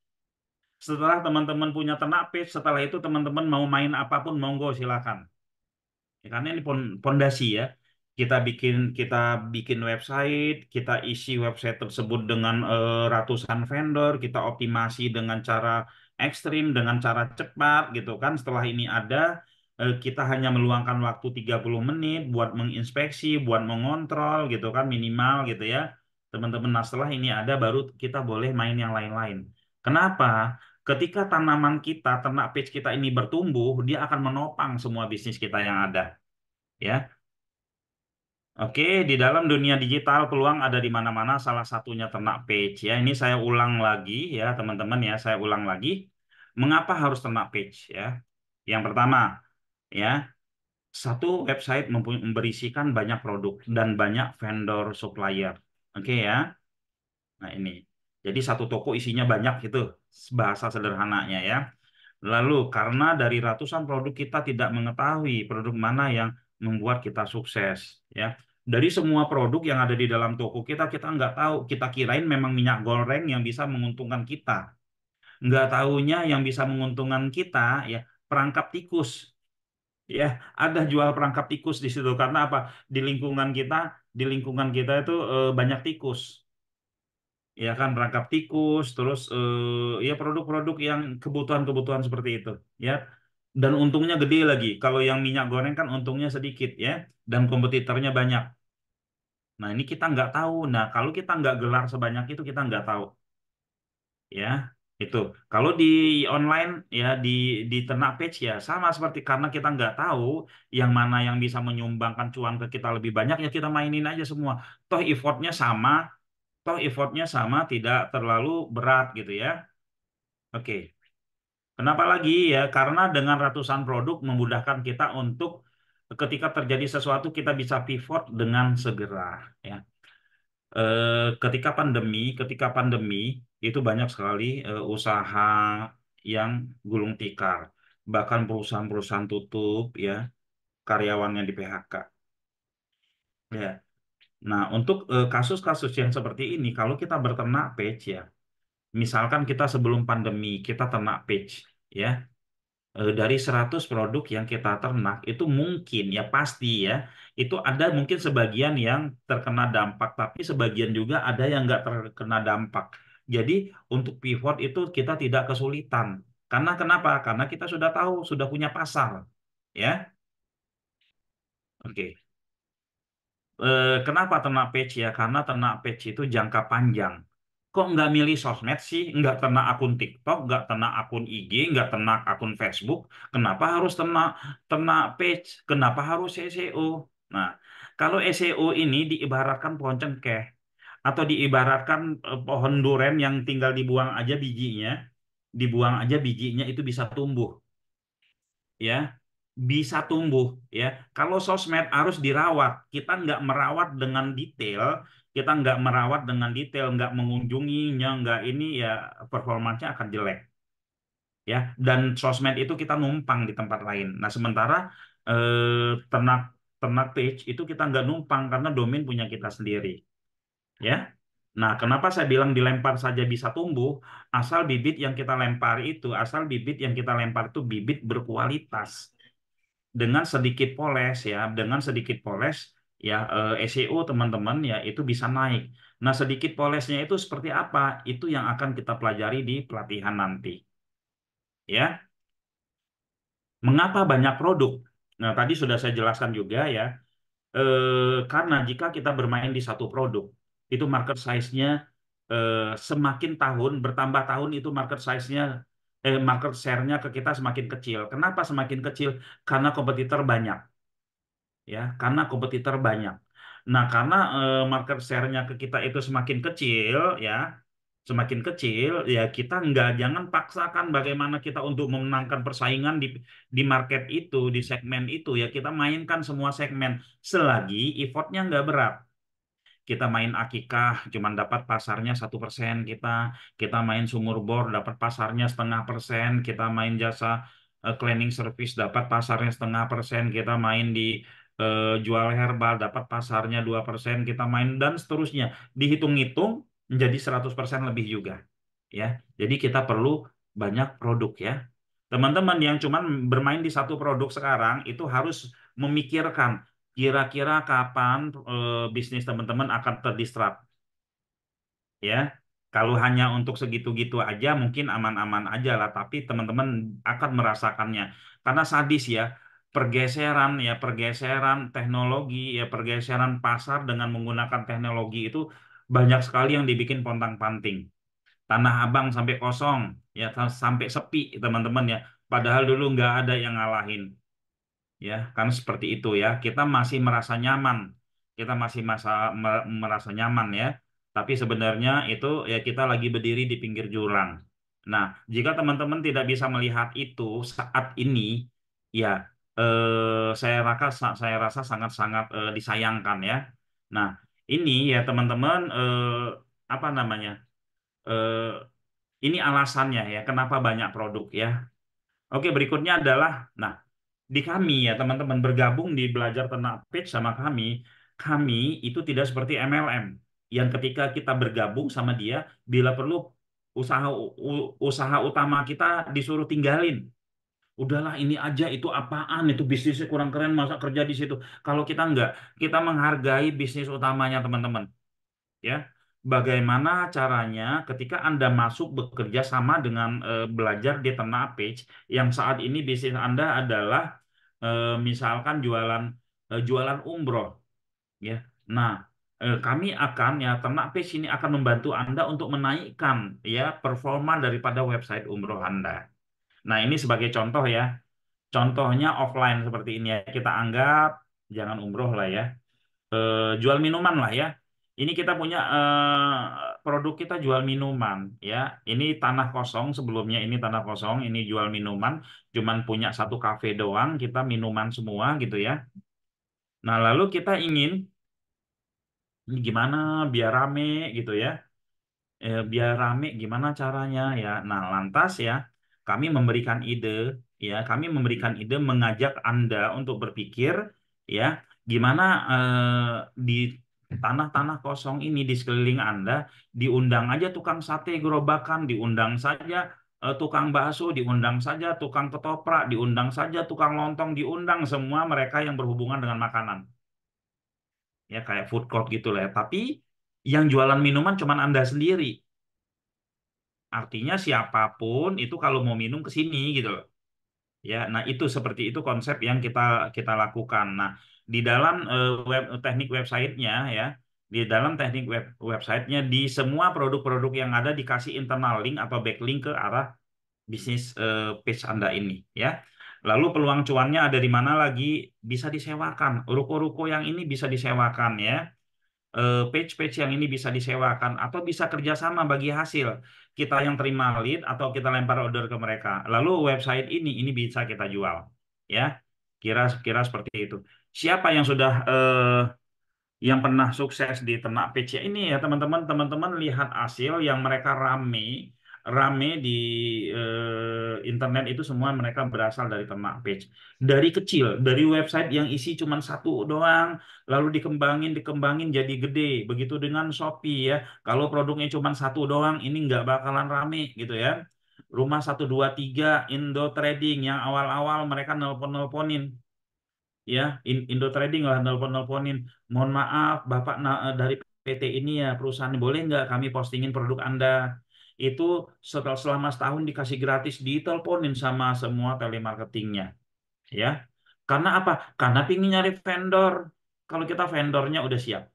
Setelah teman-teman punya ternak page, setelah itu teman-teman mau main apapun, monggo silakan. Ya, karena ini pondasi ya. Kita bikin website, kita isi website tersebut dengan ratusan vendor, kita optimasi dengan cara ekstrim, dengan cara cepat gitu kan. Setelah ini ada, kita hanya meluangkan waktu 30 menit buat menginspeksi, buat mengontrol gitu kan, minimal gitu ya. Teman-teman, nah setelah ini ada baru kita boleh main yang lain-lain. Kenapa? Ketika tanaman kita, ternak page kita ini bertumbuh, dia akan menopang semua bisnis kita yang ada. Ya, oke, di dalam dunia digital peluang ada di mana-mana, salah satunya ternak page ya. Ini saya ulang lagi ya, teman-teman ya, saya ulang lagi. Mengapa harus ternak page ya? Yang pertama, ya, satu website memberisikan banyak produk dan banyak vendor supplier. Oke ya. Nah, ini. Jadi satu toko isinya banyak itu, bahasa sederhananya ya. Lalu karena dari ratusan produk kita tidak mengetahui produk mana yang membuat kita sukses, ya. Dari semua produk yang ada di dalam toko kita, kita nggak tahu. Kita kirain memang minyak goreng yang bisa menguntungkan kita. Nggak tahunya yang bisa menguntungkan kita, ya, perangkap tikus. Ya, ada jual perangkap tikus di situ. Karena apa? Di lingkungan kita itu banyak tikus. Ya kan, perangkap tikus, terus ya produk-produk yang kebutuhan-kebutuhan seperti itu, ya. Dan untungnya gede lagi. Kalau yang minyak goreng kan untungnya sedikit ya, dan kompetitornya banyak. Nah, ini kita nggak tahu. Nah, kalau kita nggak gelar sebanyak itu, kita nggak tahu, ya. Itu. Kalau di online ya, di ternak page ya sama, seperti karena kita nggak tahu yang mana yang bisa menyumbangkan cuan ke kita lebih banyak, ya kita mainin aja semua. Toh effortnya sama, tidak terlalu berat gitu ya. Oke. Kenapa lagi ya? Karena dengan ratusan produk memudahkan kita untuk ketika terjadi sesuatu kita bisa pivot dengan segera ya. Ketika pandemi itu banyak sekali usaha yang gulung tikar. Bahkan perusahaan-perusahaan tutup ya, karyawannya di PHK. Ya. Nah, untuk kasus-kasus yang seperti ini, kalau kita berternak page ya, misalkan kita sebelum pandemi kita ternak page ya, dari 100 produk yang kita ternak itu mungkin ya pasti ya itu ada mungkin sebagian yang terkena dampak, tapi sebagian juga ada yang nggak terkena dampak. Jadi untuk pivot itu kita tidak kesulitan. Karena kenapa? Karena kita sudah tahu, sudah punya pasar. Ya, oke. Kenapa ternak page ya? Karena ternak page itu jangka panjang. Kok nggak milih sosmed sih? Nggak ternak akun TikTok, nggak ternak akun IG, nggak ternak akun Facebook. Kenapa harus ternak ternak page? Kenapa harus SEO? Nah, kalau SEO ini diibaratkan pohon cengkeh atau diibaratkan pohon duren yang tinggal dibuang aja bijinya itu bisa tumbuh, ya, bisa tumbuh ya. Kalau sosmed harus dirawat, kita nggak merawat dengan detail, nggak mengunjunginya, nggak ini ya, performanya akan jelek ya. Dan sosmed itu kita numpang di tempat lain. Nah, sementara ternak ternak page itu kita nggak numpang karena domain punya kita sendiri, ya. Nah, kenapa saya bilang dilempar saja bisa tumbuh? Asal bibit yang kita lempar itu, asal bibit yang kita lempar itu bibit berkualitas. Dengan sedikit poles ya, dengan sedikit poles ya SEO teman-teman ya itu bisa naik. Nah, sedikit polesnya itu seperti apa? Itu yang akan kita pelajari di pelatihan nanti. Ya, mengapa banyak produk? Nah, tadi sudah saya jelaskan juga ya. Karena jika kita bermain di satu produk, itu market size-nya semakin tahun bertambah tahun itu market size-nya market share-nya ke kita semakin kecil. Kenapa semakin kecil? Karena kompetitor banyak, ya, karena kompetitor banyak. Nah, karena market share-nya ke kita itu semakin kecil, ya, semakin kecil, ya kita nggak jangan paksakan bagaimana kita untuk memenangkan persaingan di market itu, di segmen itu, ya kita mainkan semua segmen selagi effortnya nggak berat. Kita main akikah cuman dapat pasarnya 1%, kita main sumur bor dapat pasarnya 0,5%, kita main jasa cleaning service dapat pasarnya 0,5%, kita main di jual herbal dapat pasarnya 2%, kita main dan seterusnya dihitung-hitung menjadi 100% lebih juga, ya. Jadi kita perlu banyak produk, ya. Teman-teman yang cuman bermain di satu produk sekarang itu harus memikirkan kira-kira kapan bisnis teman-teman akan terdisrupt, ya. Kalau hanya untuk segitu-gitu aja mungkin aman-aman aja lah, tapi teman-teman akan merasakannya karena sadis ya, pergeseran teknologi ya, pergeseran pasar dengan menggunakan teknologi itu banyak sekali yang dibikin pontang-panting. Tanah Abang sampai kosong ya, sampai sepi teman-teman ya, padahal dulu nggak ada yang ngalahin. Ya kan seperti itu ya, kita masih merasa nyaman, kita masih merasa nyaman ya, tapi sebenarnya itu ya kita lagi berdiri di pinggir jurang. Nah, jika teman-teman tidak bisa melihat itu saat ini, ya saya rasa sangat-sangat disayangkan ya. Nah, ini ya teman-teman apa namanya, eh, ini alasannya ya kenapa banyak produk ya. Oke, berikutnya adalah, nah, di kami ya teman-teman bergabung di Belajar Ternak Page sama kami itu tidak seperti MLM yang ketika kita bergabung sama dia, bila perlu usaha utama kita disuruh tinggalin. Udahlah ini aja, itu apaan, itu bisnisnya kurang keren masa kerja di situ. Kalau kita enggak, kita menghargai bisnis utamanya teman-teman, ya. Bagaimana caranya ketika Anda masuk bekerja sama dengan belajar di Ternak Page yang saat ini bisnis Anda adalah misalkan jualan umroh, ya. Nah, kami akan ya Ternak Page ini akan membantu Anda untuk menaikkan ya performa daripada website umroh Anda. Nah, ini sebagai contoh ya. Contohnya offline seperti ini ya. Kita anggap jangan umroh lah ya, jual minuman lah ya. Ini kita punya produk, kita jual minuman ya. Ini tanah kosong, sebelumnya ini tanah kosong, ini jual minuman, cuman punya satu kafe doang, kita minuman semua gitu ya. Nah, lalu kita ingin ini gimana biar rame gitu ya. Biar rame gimana caranya ya. Nah, lantas ya kami memberikan ide mengajak Anda untuk berpikir ya gimana di tanah-tanah kosong ini di sekeliling Anda diundang aja tukang sate gerobakan, diundang saja tukang bakso, diundang saja tukang ketoprak, diundang saja tukang lontong, diundang semua mereka yang berhubungan dengan makanan. Ya kayak food court gitu lah ya. Tapi yang jualan minuman cuman Anda sendiri. Artinya siapapun itu kalau mau minum ke sini gitu loh. Ya, nah itu seperti itu konsep yang kita kita lakukan. Nah, di dalam teknik websitenya ya, di dalam teknik websitenya di semua produk-produk yang ada dikasih internal link atau backlink ke arah bisnis page Anda ini ya. Lalu peluang cuannya ada di mana lagi? Bisa disewakan. Ruko-ruko yang ini bisa disewakan ya, page-page yang ini bisa disewakan atau bisa kerjasama bagi hasil. Kita yang terima lead atau kita lempar order ke mereka. Lalu website ini bisa kita jual. Ya, kira-kira seperti itu. Siapa yang sudah yang pernah sukses di Ternak Page ya ini ya teman-teman, lihat hasil yang mereka rame, rame di internet itu semua mereka berasal dari ternak page. Dari kecil, dari website yang isi cuma satu doang, lalu dikembangin, dikembangin jadi gede. Begitu dengan Shopee ya. Kalau produknya cuma satu doang, ini nggak bakalan rame gitu ya. Rumah 123 Indo Trading yang awal-awal mereka nelpon-nelponin ya, Indo Trading lah nelpon-nelponin, mohon maaf Bapak dari PT ini ya perusahaan, boleh nggak kami postingin produk Anda. Itu setelah selama setahun dikasih gratis, diteleponin sama semua telemarketingnya ya. Karena apa? Karena pingin nyari vendor. Kalau kita vendornya udah siap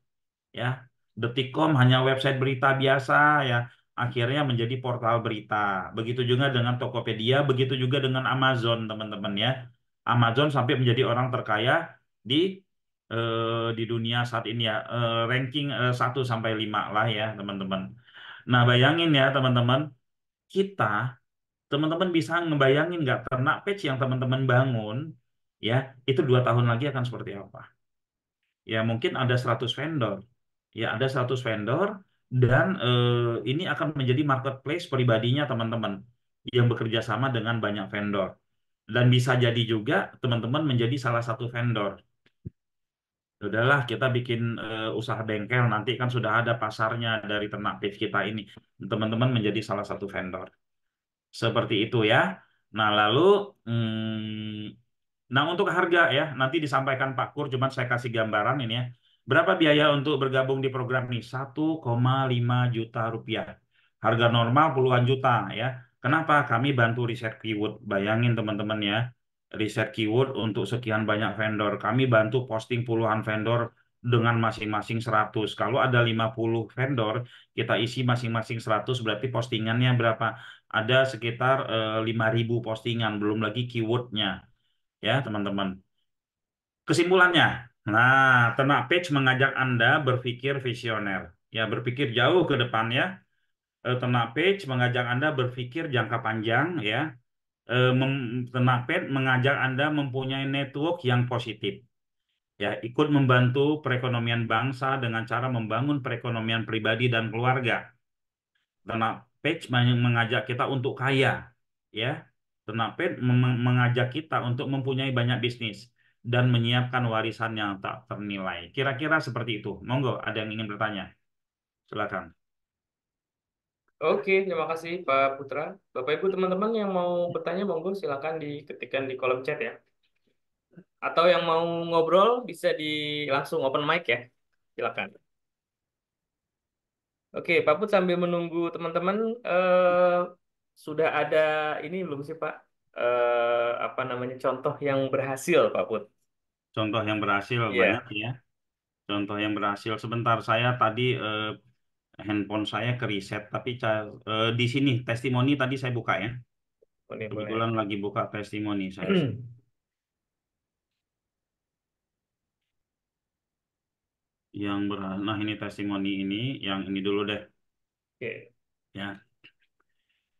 ya. Detikcom hanya website berita biasa ya, akhirnya menjadi portal berita. Begitu juga dengan Tokopedia, begitu juga dengan Amazon, teman-teman ya. Amazon sampai menjadi orang terkaya di di dunia saat ini ya. Ranking 1 sampai 5 lah ya, teman-teman. Nah, bayangin ya, teman-teman, kita teman-teman bisa ngebayangin nggak ternak page yang teman-teman bangun ya, itu 2 tahun lagi akan seperti apa? Ya mungkin ada 100 vendor. Ya ada 100 vendor dan ini akan menjadi marketplace pribadinya teman-teman yang bekerja sama dengan banyak vendor. Dan bisa jadi juga teman-teman menjadi salah satu vendor. Udahlah kita bikin usaha bengkel, nanti kan sudah ada pasarnya dari ternak beef kita ini. Teman-teman menjadi salah satu vendor. Seperti itu ya. Nah, lalu nah, untuk harga ya, nanti disampaikan Pak Kur, cuman saya kasih gambaran ini ya. Berapa biaya untuk bergabung di program ini? 1,5 juta rupiah. Harga normal puluhan juta ya. Kenapa? Kami bantu riset keyword. Bayangin teman-teman ya. Riset keyword untuk sekian banyak vendor. Kami bantu posting puluhan vendor dengan masing-masing 100. Kalau ada 50 vendor, kita isi masing-masing 100, berarti postingannya berapa? Ada sekitar 5.000 postingan, belum lagi keywordnya ya teman-teman. Kesimpulannya, nah Ternak Page mengajak Anda berpikir visioner, ya berpikir jauh ke depan ya. Ternak Page mengajak Anda berpikir jangka panjang ya. Ternak Page mengajak Anda mempunyai network yang positif, ya ikut membantu perekonomian bangsa dengan cara membangun perekonomian pribadi dan keluarga. Ternak Page mengajak kita untuk kaya, ya. Ternak Page mengajak kita untuk mempunyai banyak bisnis dan menyiapkan warisan yang tak ternilai. Kira-kira seperti itu. Monggo, ada yang ingin bertanya? Silakan. Oke, terima kasih Pak Putra. Bapak Ibu teman-teman yang mau bertanya, monggo silakan diketikkan di kolom chat ya. Atau yang mau ngobrol bisa langsung open mic ya. Silakan. Oke, Pak Put sambil menunggu teman-teman, sudah ada ini belum sih Pak? Apa namanya contoh yang berhasil Pak Put? Contoh yang berhasil banyak Iya, ya. Contoh yang berhasil. Sebentar, saya tadi handphone saya ke reset, tapi di sini testimoni tadi saya buka ya. boleh boleh. Kebetulan lagi buka testimoni saya. Nah ini testimoni ini, yang ini dulu deh Oke. ya.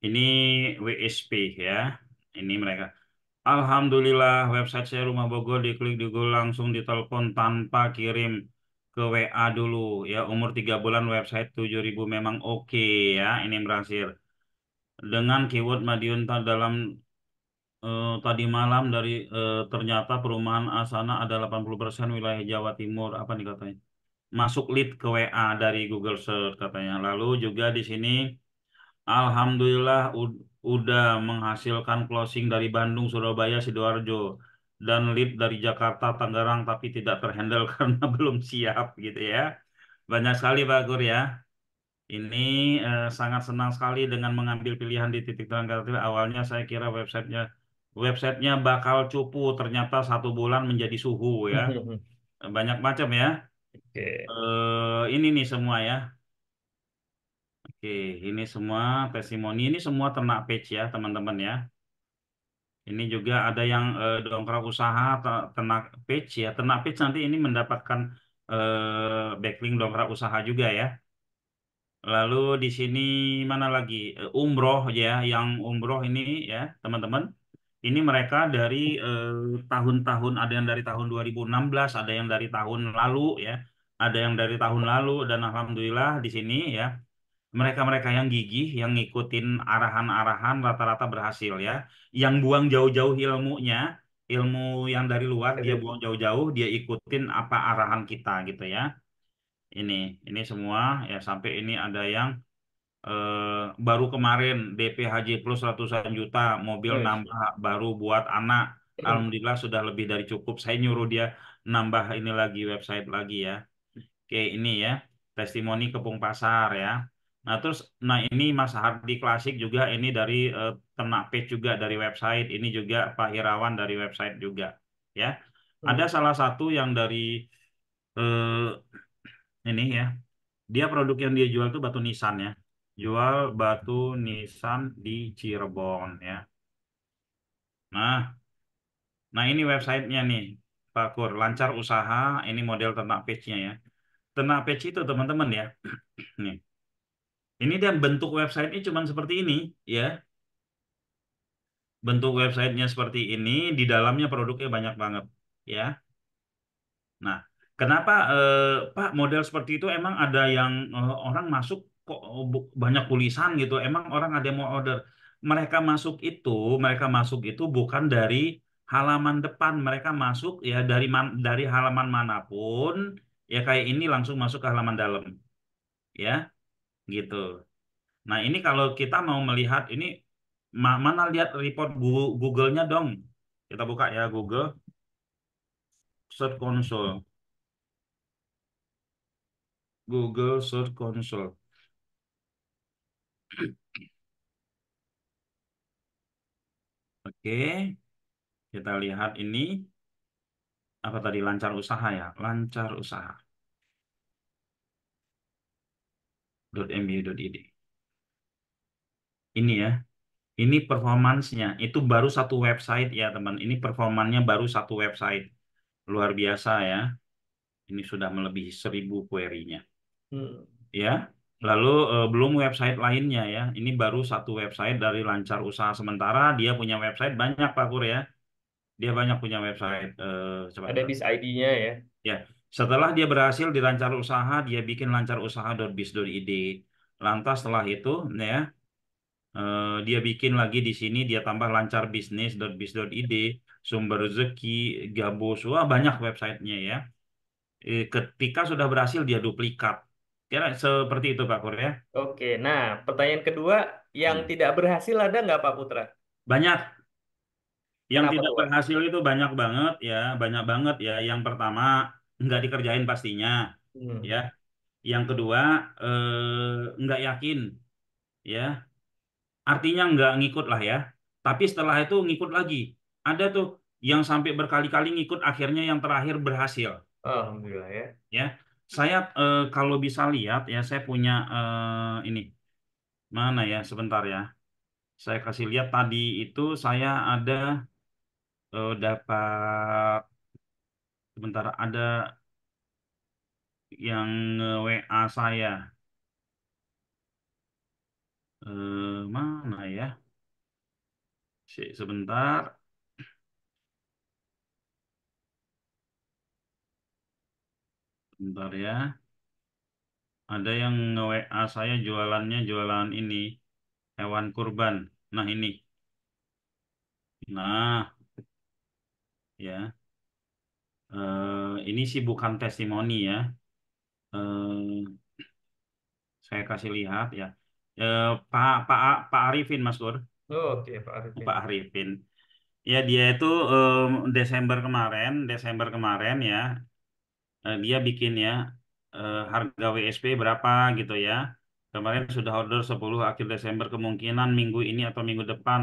Ini WSP ya. Ini mereka. Alhamdulillah website saya Rumah Bogor diklik di Google langsung ditelepon tanpa kirim ke WA dulu ya. Umur 3 bulan website 7.000 memang oke ya. Ini berhasil. Dengan keyword Madiun dalam tadi malam dari ternyata perumahan Asana ada 80% wilayah Jawa Timur, apa nih katanya? Masuk lead ke WA dari Google Search katanya. Lalu juga di sini Alhamdulillah udah menghasilkan closing dari Bandung, Surabaya, Sidoarjo dan lead dari Jakarta, Tangerang tapi tidak terhandle karena belum siap gitu ya. Banyak sekali Pak Gur ya. Ini sangat senang sekali dengan mengambil pilihan di titik terang kreatif. Awalnya saya kira websitenya bakal cupu, ternyata 1 bulan menjadi suhu ya. Banyak macam ya. Oke. Ini nih semua ya. Oke, ini semua testimoni, ini semua ternak page ya, teman-teman ya. Ini juga ada yang dongkrak usaha ternak page ya. Ternak page nanti ini mendapatkan backlink dongkrak usaha juga ya. Lalu di sini mana lagi? Umroh ya, yang umroh ini ya, teman-teman. Ini mereka dari tahun-tahun, ada yang dari tahun 2016, ada yang dari tahun lalu ya. Ada yang dari tahun lalu dan alhamdulillah di sini ya. Mereka-mereka yang gigih, yang ngikutin arahan-arahan rata-rata berhasil ya. Yang buang jauh-jauh ilmunya, ilmu yang dari luar dia Jadi, buang jauh-jauh, dia ikutin apa arahan kita gitu ya. Ini, ini semua ya sampai ini ada yang baru kemarin DP Haji Plus ratusan juta, mobil wih. nambah baru buat anak. Alhamdulillah sudah lebih dari cukup. Saya nyuruh dia nambah ini lagi website lagi ya. Oke, ini ya, testimoni Kepung Pasar ya. Nah, terus, nah ini Mas Hardi Klasik juga, ini dari Ternak Page juga dari website, ini juga Pak Irawan dari website juga, ya. Ada Hmm. salah satu yang dari eh, ini ya, dia produk yang dia jual tuh batu nisan ya, jual batu nisan di Cirebon ya. Nah, nah ini websitenya nih, Pak Kur, lancar usaha, ini model Ternak Page-nya ya. Ternak Page itu teman-teman ya. Nih. Ini dia bentuk websitenya cuma seperti ini, ya. Bentuk websitenya seperti ini, di dalamnya produknya banyak banget, ya. Nah, kenapa Pak model seperti itu emang ada yang orang masuk kok banyak tulisan gitu? Emang orang ada yang mau order? Mereka masuk itu, mereka masuk itu bukan dari halaman depan, mereka masuk ya dari halaman manapun, ya kayak ini langsung masuk ke halaman dalam, ya, gitu. Nah, ini kalau kita mau melihat ini mana lihat report Google-nya dong. Kita buka ya Google Search Console. Google Search Console. Oke, kita lihat ini apa tadi lancar usaha ya? Lancar usaha. .mb.id. Ini ya. Ini performansnya itu baru satu website ya, teman. Ini performannya baru satu website. Luar biasa ya. Ini sudah melebihi 1.000 query-nya. Hmm. Ya. Lalu belum website lainnya ya. Ini baru satu website dari Lancar Usaha sementara dia punya website banyak Pak Kur ya. Dia banyak punya website. Coba Ada coba. bis ID-nya ya. Ya. Setelah dia berhasil di Lancar Usaha, dia bikin lancarusaha.biz.id. Lantas setelah itu ya dia bikin lagi di sini dia tambah lancarbisnis.biz.id, sumber rezeki, Gabus, wah banyak websitenya ya. Ketika sudah berhasil dia duplikat. Kira seperti itu Pak Kur ya. Oke, nah pertanyaan kedua, yang Hmm. tidak berhasil ada nggak Pak Putra? Banyak yang Kenapa tidak tuh Pak? berhasil itu banyak banget ya, banyak banget ya. Yang pertama nggak dikerjain pastinya, Hmm. ya. Yang kedua nggak yakin, ya. Artinya nggak ngikut lah ya. Tapi setelah itu ngikut lagi. Ada tuh yang sampai berkali-kali ngikut, akhirnya yang terakhir berhasil, Alhamdulillah ya. ya. Saya kalau bisa lihat ya, saya punya ini mana ya, sebentar ya. Saya kasih lihat tadi itu saya ada dapat sebentar ada yang WA saya. Mana ya? Sebentar, sebentar ya. Ada yang nge-WA saya jualannya jualan ini hewan kurban. Nah ini, nah ya, ini sih bukan testimoni ya. Eh, saya kasih lihat ya. Pak Arifin Mas Gur, Oh, oke Pak Pak Arifin. Arifin. Ya dia itu Desember kemarin ya. Dia bikin ya harga WSP berapa gitu ya. Kemarin sudah order 10 akhir Desember, kemungkinan minggu ini atau minggu depan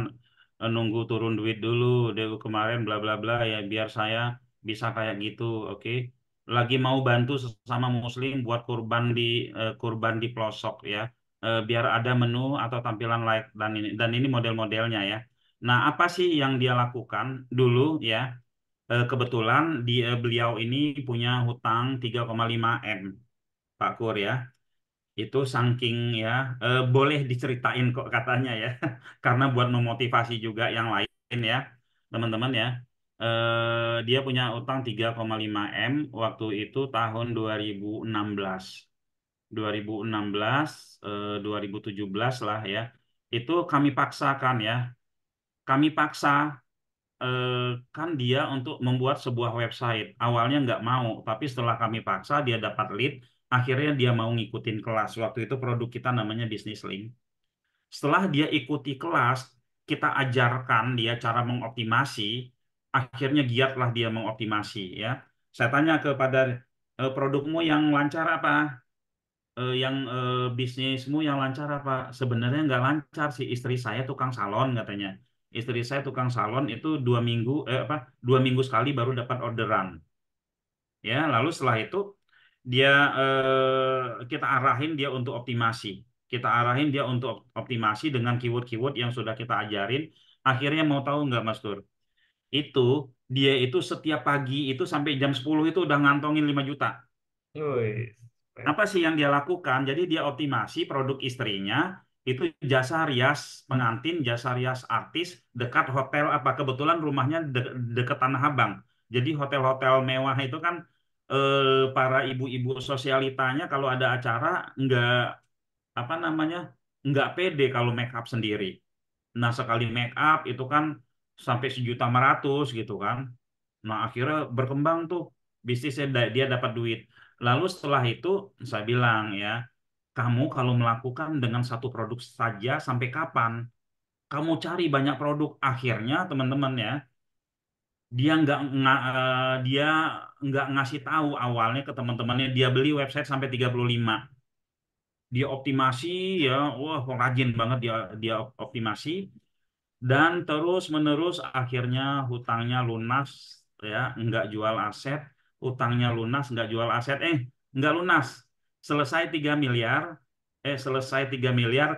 nunggu turun duit dulu. Dia kemarin bla bla bla ya biar saya bisa kayak gitu, oke. Lagi mau bantu sesama muslim buat kurban di pelosok ya. Biar ada menu atau tampilan like dan ini model-modelnya ya. Nah, apa sih yang dia lakukan dulu ya? Kebetulan beliau ini punya hutang 3,5 M, Pak Kur ya. Itu saking ya, boleh diceritain kok katanya ya. Karena buat memotivasi juga yang lain ya, teman-teman ya. Dia punya utang 3,5 M waktu itu tahun 2016. 2016, 2017 lah ya. Itu kami paksakan ya. Kami paksa kan dia untuk membuat sebuah website. Awalnya nggak mau, tapi setelah kami paksa dia dapat lead, akhirnya dia mau ngikutin kelas. Waktu itu produk kita namanya Business Link. Setelah dia ikuti kelas, kita ajarkan dia cara mengoptimasi, akhirnya giatlah dia mengoptimasi ya. Saya tanya kepada produkmu yang lancar apa? Bisnismu yang lancar apa? Sebenarnya nggak lancar sih. Istri saya tukang salon katanya. Istri saya tukang salon itu 2 minggu, 2 minggu sekali baru dapat orderan. Ya, lalu setelah itu dia kita arahin dia untuk optimasi. Kita arahin dia untuk optimasi dengan keyword-keyword yang sudah kita ajarin. Akhirnya mau tahu nggak, Mas Tur? Itu dia itu setiap pagi itu sampai jam 10 itu udah ngantongin 5 juta. Wih, Apa sih yang dia lakukan? Jadi dia optimasi produk istrinya itu jasa rias pengantin, jasa rias artis dekat hotel apa kebetulan rumahnya dekat Tanah Abang. Jadi hotel-hotel mewah itu kan para ibu-ibu sosialitanya kalau ada acara nggak apa namanya nggak pede kalau make up sendiri. Nah sekali make up itu kan sampai 1,5 juta gitu kan. Nah, akhirnya berkembang tuh bisnisnya dia dapat duit. Lalu setelah itu saya bilang ya, kamu kalau melakukan dengan satu produk saja sampai kapan? Kamu cari banyak produk. Akhirnya teman-teman ya, dia nggak ngasih tahu awalnya ke teman-temannya dia beli website sampai 35. Dia optimasi ya, wah rajin banget dia optimasi dan terus menerus akhirnya hutangnya lunas ya nggak jual aset hutangnya lunas nggak jual aset nggak lunas selesai 3 miliar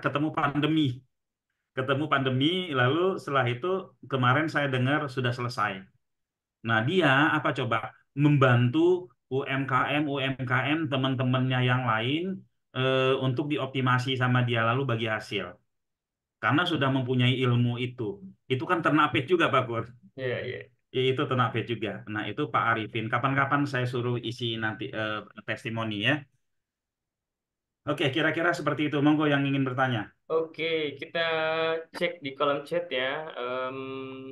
ketemu pandemi lalu setelah itu kemarin saya dengar sudah selesai. Nah dia apa coba membantu UMKM teman-temannya yang lain untuk dioptimasi sama dia lalu bagi hasil karena sudah mempunyai ilmu itu kan ternak pet juga Pak Pur. iya, iya. Itu ternak pet juga. Nah itu Pak Arifin. Kapan-kapan saya suruh isi nanti testimoni ya. Oke, kira-kira seperti itu. Monggo yang ingin bertanya. Oke, kita cek di kolom chat ya.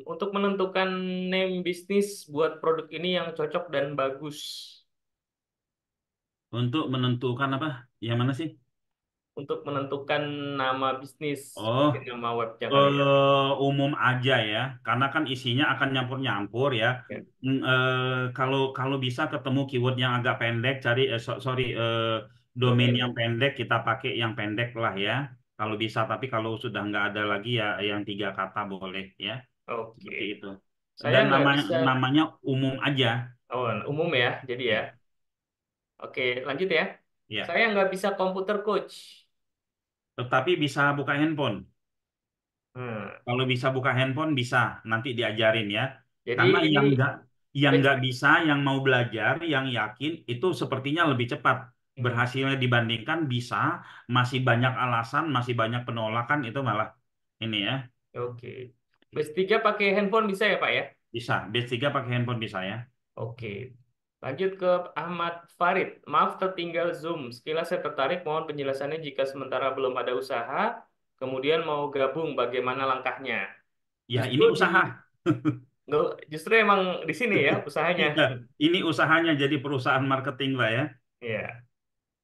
Untuk menentukan name bisnis buat produk ini yang cocok dan bagus. Untuk menentukan apa? Yang mana sih? Untuk menentukan nama bisnis, Oh, mungkin nama webnya kali ya. umum aja ya, karena kan isinya akan nyampur-nyampur ya. Ya. Kalau kalau bisa ketemu keyword yang agak pendek, cari sorry domain yang Domain. pendek kita pakai yang pendek lah ya. Kalau bisa, tapi kalau sudah nggak ada lagi ya yang 3 kata boleh ya, Oke. seperti itu. Saya Dan nggak bisa. namanya umum aja, Oh, umum ya, jadi ya. ya. Oke, lanjut ya. Ya. Saya nggak bisa komputer coach. Tetapi bisa buka handphone. Hmm. Kalau bisa buka handphone bisa nanti diajarin ya. Jadi Karena ini yang nggak bisa, yang mau belajar, yang yakin itu sepertinya lebih cepat hmm, berhasilnya dibandingkan bisa masih banyak alasan, masih banyak penolakan itu malah ini ya oke. Base 3 pakai handphone bisa ya, Pak ya? bisa. B3 pakai handphone bisa ya. Oke. Lanjut ke Ahmad Farid. Maaf tertinggal Zoom. Sekilas saya tertarik, mohon penjelasannya jika sementara belum ada usaha, kemudian mau gabung, bagaimana langkahnya? Ya Justru ini di usaha. justru emang di sini ya usahanya. Iya, ini usahanya jadi perusahaan marketing lah ya. Ya.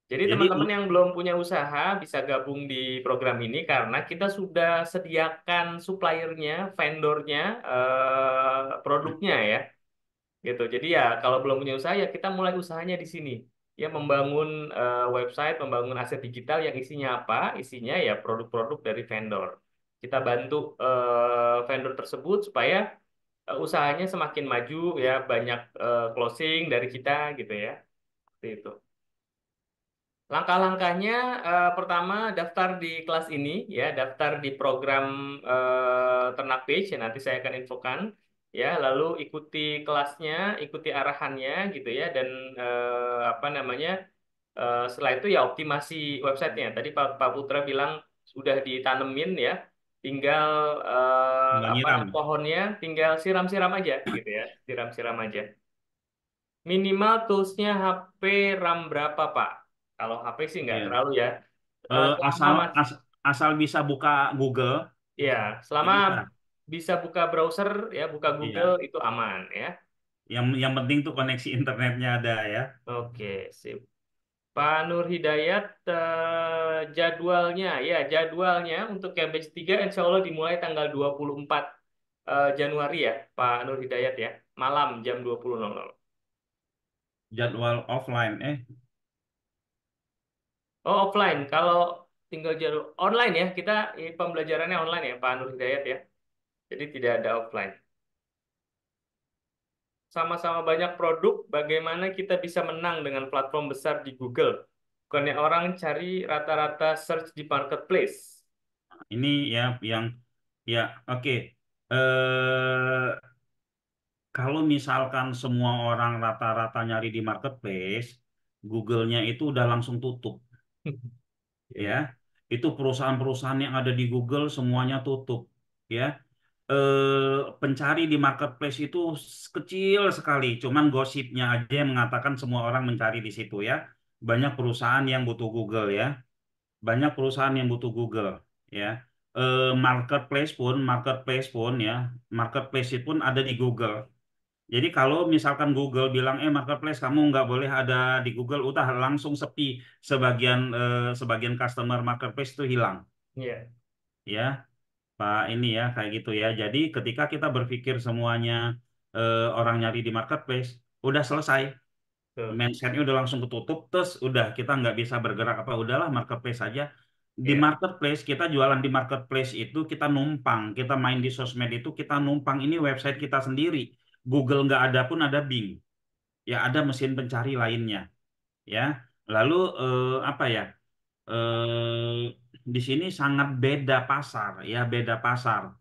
Jadi Jadi teman-teman yang belum punya usaha bisa gabung di program ini karena kita sudah sediakan suppliernya, vendornya, produknya ya. Gitu. Jadi ya kalau belum punya usaha ya kita mulai usahanya di sini. Ya membangun website, membangun aset digital yang isinya apa? Isinya ya produk-produk dari vendor. Kita bantu vendor tersebut supaya usahanya semakin maju ya, banyak closing dari kita gitu ya. Seperti itu. Langkah-langkahnya pertama daftar di kelas ini ya, daftar di program Ternak Page ya nanti saya akan infokan ya, lalu ikuti kelasnya, ikuti arahannya gitu ya dan apa namanya setelah itu ya optimasi websitenya. Tadi Pak Putra bilang sudah ditanemin ya, tinggal tinggal apa nyiram. pohonnya, tinggal siram-siram aja gitu ya, siram-siram aja. Minimal toolsnya HP RAM berapa Pak? Kalau HP sih nggak Ya. terlalu ya. Eh, Selama asal mas, asal bisa buka Google ya selama bisa. bisa buka browser ya, buka Google Iya. itu aman ya. Yang penting tuh koneksi internetnya ada ya. Oke, sip. Pak Nur Hidayat, jadwalnya, ya jadwalnya untuk Cabbage 3 insya Allah dimulai tanggal 24 Januari ya, Pak Nur Hidayat ya, malam jam 20.00. Jadwal offline. Oh offline, kalau tinggal jadwal online ya, kita pembelajarannya online ya Pak Nur Hidayat ya, jadi tidak ada offline. Sama-sama banyak produk, bagaimana kita bisa menang dengan platform besar di Google. Bukannya orang cari rata-rata search di marketplace. Ini ya yang ya oke. Eh Kalau misalkan semua orang rata-rata nyari di marketplace, Google-nya itu udah langsung tutup ya. Iya. Itu perusahaan-perusahaan yang ada di Google semuanya tutup ya. Pencari di marketplace itu kecil sekali, cuman gosipnya aja yang mengatakan semua orang mencari di situ ya. Banyak perusahaan yang butuh Google ya. Banyak perusahaan yang butuh Google ya. Marketplace pun ya, marketplace pun ada di Google. Jadi kalau misalkan Google bilang marketplace kamu nggak boleh ada di Google, udah langsung sepi, sebagian customer marketplace itu hilang Iya. ya Pak, ini ya kayak gitu ya. Jadi ketika kita berpikir semuanya orang nyari di marketplace udah selesai, Tuh. mindsetnya udah langsung ketutup, terus udah kita nggak bisa bergerak apa udahlah marketplace aja. Di Iya. marketplace kita jualan di marketplace itu kita numpang, kita main di sosmed itu kita numpang, ini website kita sendiri. Google nggak ada pun ada Bing, ya ada mesin pencari lainnya ya. Lalu apa ya? Di sini sangat beda pasar ya, beda pasar.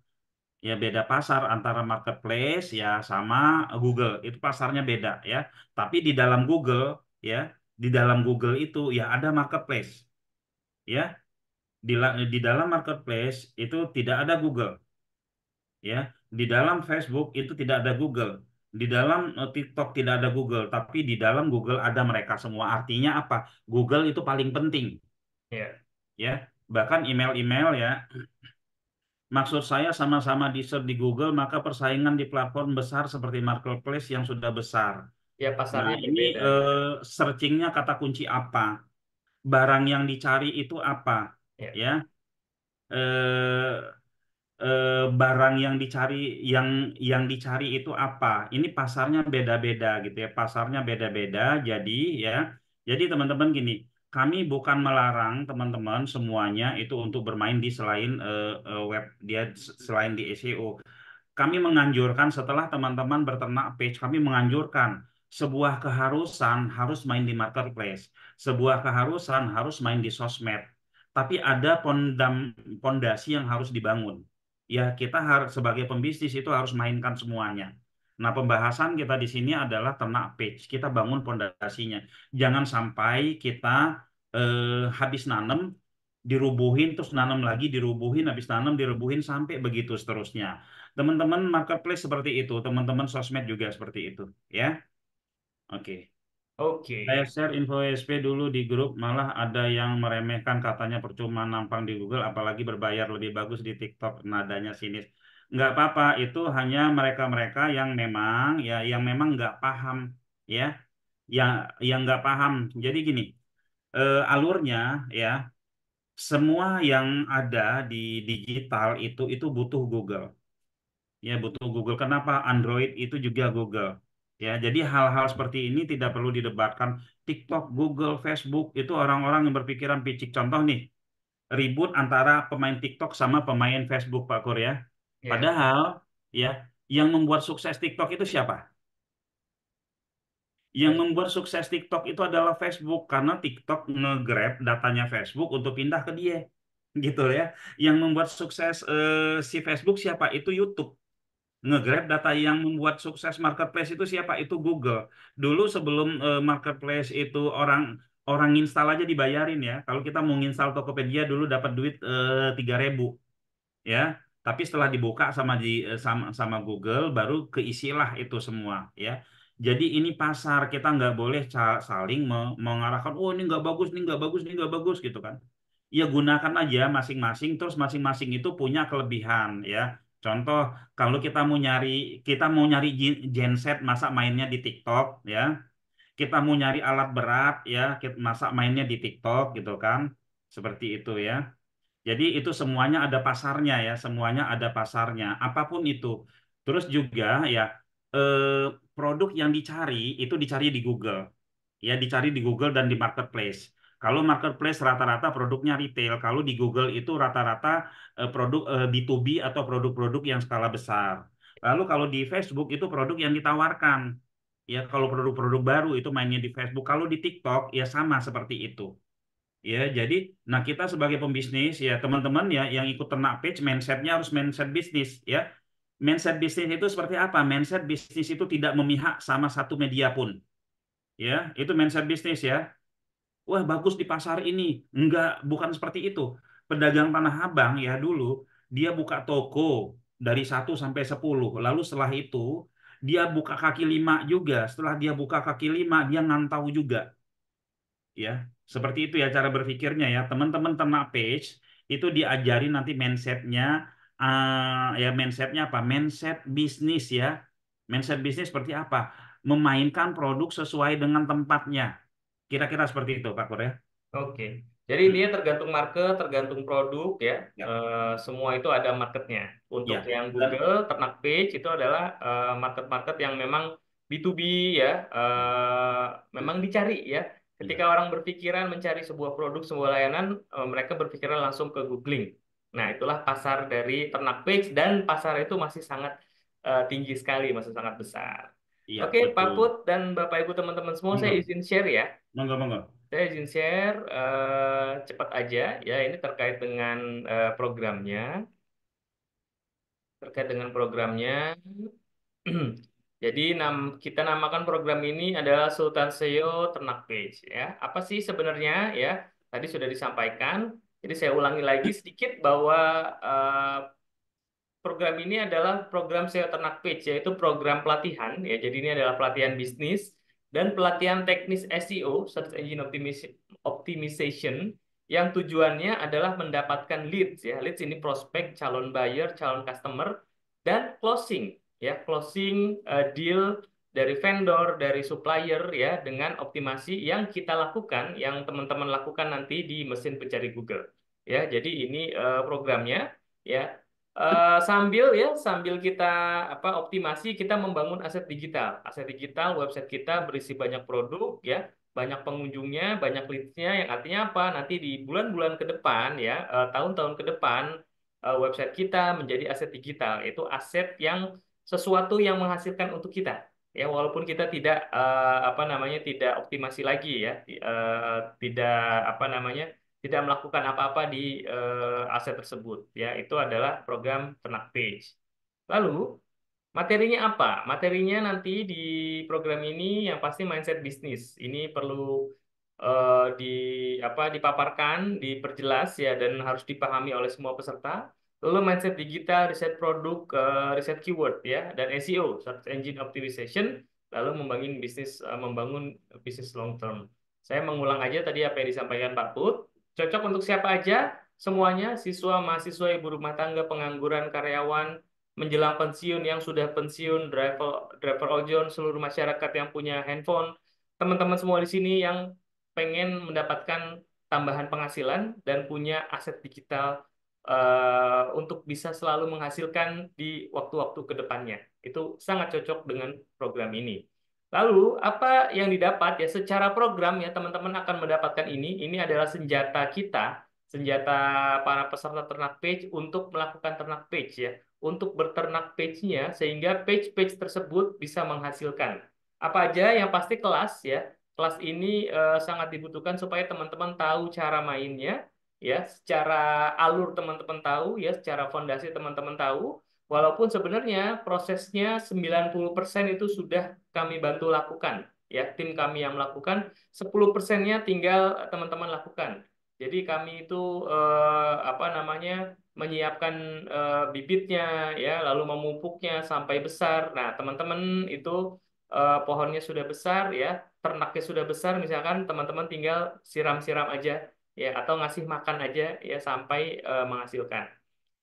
Ya beda pasar antara marketplace ya sama Google. Itu pasarnya beda ya. Tapi di dalam Google ya, di dalam Google itu ya ada marketplace ya. Di dalam marketplace itu tidak ada Google ya. Di dalam Facebook itu tidak ada Google. Di dalam TikTok tidak ada Google, tapi di dalam Google ada mereka semua. Artinya apa? Google itu paling penting Iya. ya. Bahkan email-email ya. Maksud saya sama-sama di search di Google, maka persaingan di platform besar seperti marketplace yang sudah besar. Ya Nah, pasarnya ini berbeda ya. searchingnya kata kunci apa? Barang yang dicari itu apa? Ya. Ya, eh, barang yang dicari itu apa? Ini pasarnya beda-beda gitu ya. Pasarnya beda-beda. Ya, jadi teman-teman gini, kami bukan melarang teman-teman semuanya itu untuk bermain di selain web dia selain di SEO. Kami menganjurkan setelah teman-teman berternak page, kami menganjurkan sebuah keharusan harus main di marketplace, sebuah keharusan harus main di sosmed. Tapi ada pondasi yang harus dibangun. Ya, kita harus sebagai pembisnis itu harus mainkan semuanya. Nah, pembahasan kita di sini adalah ternak page. Kita bangun pondasinya. Jangan sampai kita habis nanam dirubuhin terus nanam lagi, dirubuhin habis nanam dirubuhin sampai begitu seterusnya. Teman-teman marketplace seperti itu, teman-teman sosmed juga seperti itu, ya. Oke. Saya Oke. share info SP dulu di grup, malah ada yang meremehkan katanya percuma nampang di Google, apalagi berbayar lebih bagus di TikTok, nadanya sinis. Nggak apa-apa, itu hanya mereka-mereka yang memang yang memang nggak paham, ya, yang nggak paham. Jadi gini, alurnya ya, semua yang ada di digital itu butuh Google. Ya, butuh Google. Kenapa Android itu juga Google? Ya, jadi hal-hal seperti ini tidak perlu didebatkan. TikTok, Google, Facebook itu orang-orang yang berpikiran picik. Contoh nih, ribut antara pemain TikTok sama pemain Facebook, Pak Kur ya. Ya. Padahal ya, yang membuat sukses TikTok itu siapa? Yang membuat sukses TikTok itu adalah Facebook karena TikTok nge-grab datanya Facebook untuk pindah ke dia. Gitu ya. Yang membuat sukses si Facebook siapa? Itu YouTube. Nge-grab data yang membuat sukses marketplace itu siapa? Itu Google. Dulu sebelum marketplace itu orang orang install aja dibayarin ya. Kalau kita mau install Tokopedia dulu dapat duit 3.000 ya. Tapi setelah dibuka sama sama Google baru keisilah itu semua ya. Jadi ini pasar, kita nggak boleh saling mengarahkan, oh ini nggak bagus, ini nggak bagus, ini nggak bagus gitu kan. Ya gunakan aja masing-masing, terus masing-masing itu punya kelebihan ya. Contoh, kalau kita mau nyari genset, masa mainnya di TikTok ya. Kita mau nyari alat berat ya, masa mainnya di TikTok gitu kan. Seperti itu ya. Jadi itu semuanya ada pasarnya ya, semuanya ada pasarnya, apapun itu. Terus juga ya, produk yang dicari itu dicari di Google, ya dicari di Google dan di marketplace. Kalau marketplace rata-rata produknya retail, kalau di Google itu rata-rata produk B2B atau produk-produk yang skala besar. Lalu kalau di Facebook itu produk yang ditawarkan. Ya kalau produk-produk baru itu mainnya di Facebook, kalau di TikTok ya sama seperti itu. Ya, jadi, nah kita sebagai pembisnis ya teman-teman ya yang ikut ternak page, mindsetnya harus mindset bisnis ya. Mindset bisnis itu seperti apa? Mindset bisnis itu tidak memihak sama satu media pun. Ya, itu mindset bisnis ya. Wah, bagus di pasar ini. Enggak, bukan seperti itu. Pedagang Tanah Abang ya dulu dia buka toko dari 1 sampai 10. Lalu setelah itu dia buka kaki lima juga. Setelah dia buka kaki lima, dia ngantau juga ya. Seperti itu ya cara berpikirnya ya. Teman-teman ternak page itu diajari nanti mindsetnya, ya mindsetnya apa? Mindset bisnis ya. Mindset bisnis seperti apa? Memainkan produk sesuai dengan tempatnya. Kira-kira seperti itu, Pak Kur ya. Oke, jadi Hmm. dia tergantung market, tergantung produk ya. Ya, Semua itu ada marketnya. Untuk ya. yang Dan Google, ternak page itu adalah market-market yang memang B2B ya, memang dicari ya. Ketika iya, orang berpikiran mencari sebuah produk, sebuah layanan, mereka berpikiran langsung ke googling. Nah, itulah pasar dari ternak page dan pasar itu masih sangat tinggi sekali, masih sangat besar. iya Oke, Pak betul. Put dan Bapak Ibu teman-teman semua, saya Monggo, izin share ya. monggo, monggo. Saya izin share cepat aja ya, ini terkait dengan programnya, terkait dengan programnya. Jadi kita namakan program ini adalah Sultan SEO Ternak Page ya. Apa sih sebenarnya ya? Tadi sudah disampaikan. Jadi saya ulangi lagi sedikit bahwa eh, program ini adalah program SEO Ternak Page, yaitu program pelatihan, ya. Jadi ini adalah pelatihan bisnis dan pelatihan teknis SEO, Search Engine Optimization, yang tujuannya adalah mendapatkan leads, ya. Leads ini prospek, calon buyer, calon customer, dan closing, ya, closing deal dari vendor, dari supplier, ya, dengan optimasi yang kita lakukan, yang teman-teman lakukan nanti di mesin pencari Google, ya. Jadi ini programnya, ya. Sambil kita optimasi, kita membangun aset digital. Aset digital, website kita berisi banyak produk ya, banyak pengunjungnya, banyak leads-nya, yang artinya apa? Nanti di bulan-bulan ke depan ya, tahun-tahun ke depan, website kita menjadi aset digital. Itu aset yang sesuatu yang menghasilkan untuk kita. Ya, walaupun kita tidak tidak optimasi lagi ya, tidak apa namanya tidak melakukan apa-apa di aset tersebut. Ya, itu adalah program Ternak Page. Lalu materinya apa? Materinya nanti di program ini yang pasti mindset bisnis. Ini perlu di dipaparkan, diperjelas ya, dan harus dipahami oleh semua peserta. Lalu mindset digital, riset produk, riset keyword ya, dan SEO, search engine optimization, lalu membangun bisnis long term. Saya mengulang aja tadi apa yang disampaikan Pak Put. Cocok untuk siapa aja? Semuanya, siswa, mahasiswa, ibu rumah tangga, pengangguran, karyawan, menjelang pensiun, yang sudah pensiun, driver driver ojol, seluruh masyarakat yang punya handphone, teman-teman semua di sini yang pengen mendapatkan tambahan penghasilan dan punya aset digital untuk bisa selalu menghasilkan di waktu-waktu ke depannya. Itu sangat cocok dengan program ini. Lalu apa yang didapat ya, secara program ya teman-teman akan mendapatkan ini. Ini adalah senjata kita, senjata para peserta ternak page untuk melakukan ternak page ya, untuk berternak page-nya sehingga page-page tersebut bisa menghasilkan. Apa aja yang pasti kelas ya. Kelas ini sangat dibutuhkan supaya teman-teman tahu cara mainnya ya, secara alur teman-teman tahu ya, secara fondasi teman-teman tahu. Walaupun sebenarnya prosesnya 90% itu sudah kami bantu lakukan ya, tim kami yang melakukan, 10%-nya tinggal teman-teman lakukan. Jadi kami itu menyiapkan bibitnya ya, lalu memupuknya sampai besar. Nah, teman-teman itu pohonnya sudah besar ya, ternaknya sudah besar, misalkan teman-teman tinggal siram-siram aja ya, atau ngasih makan aja ya sampai menghasilkan.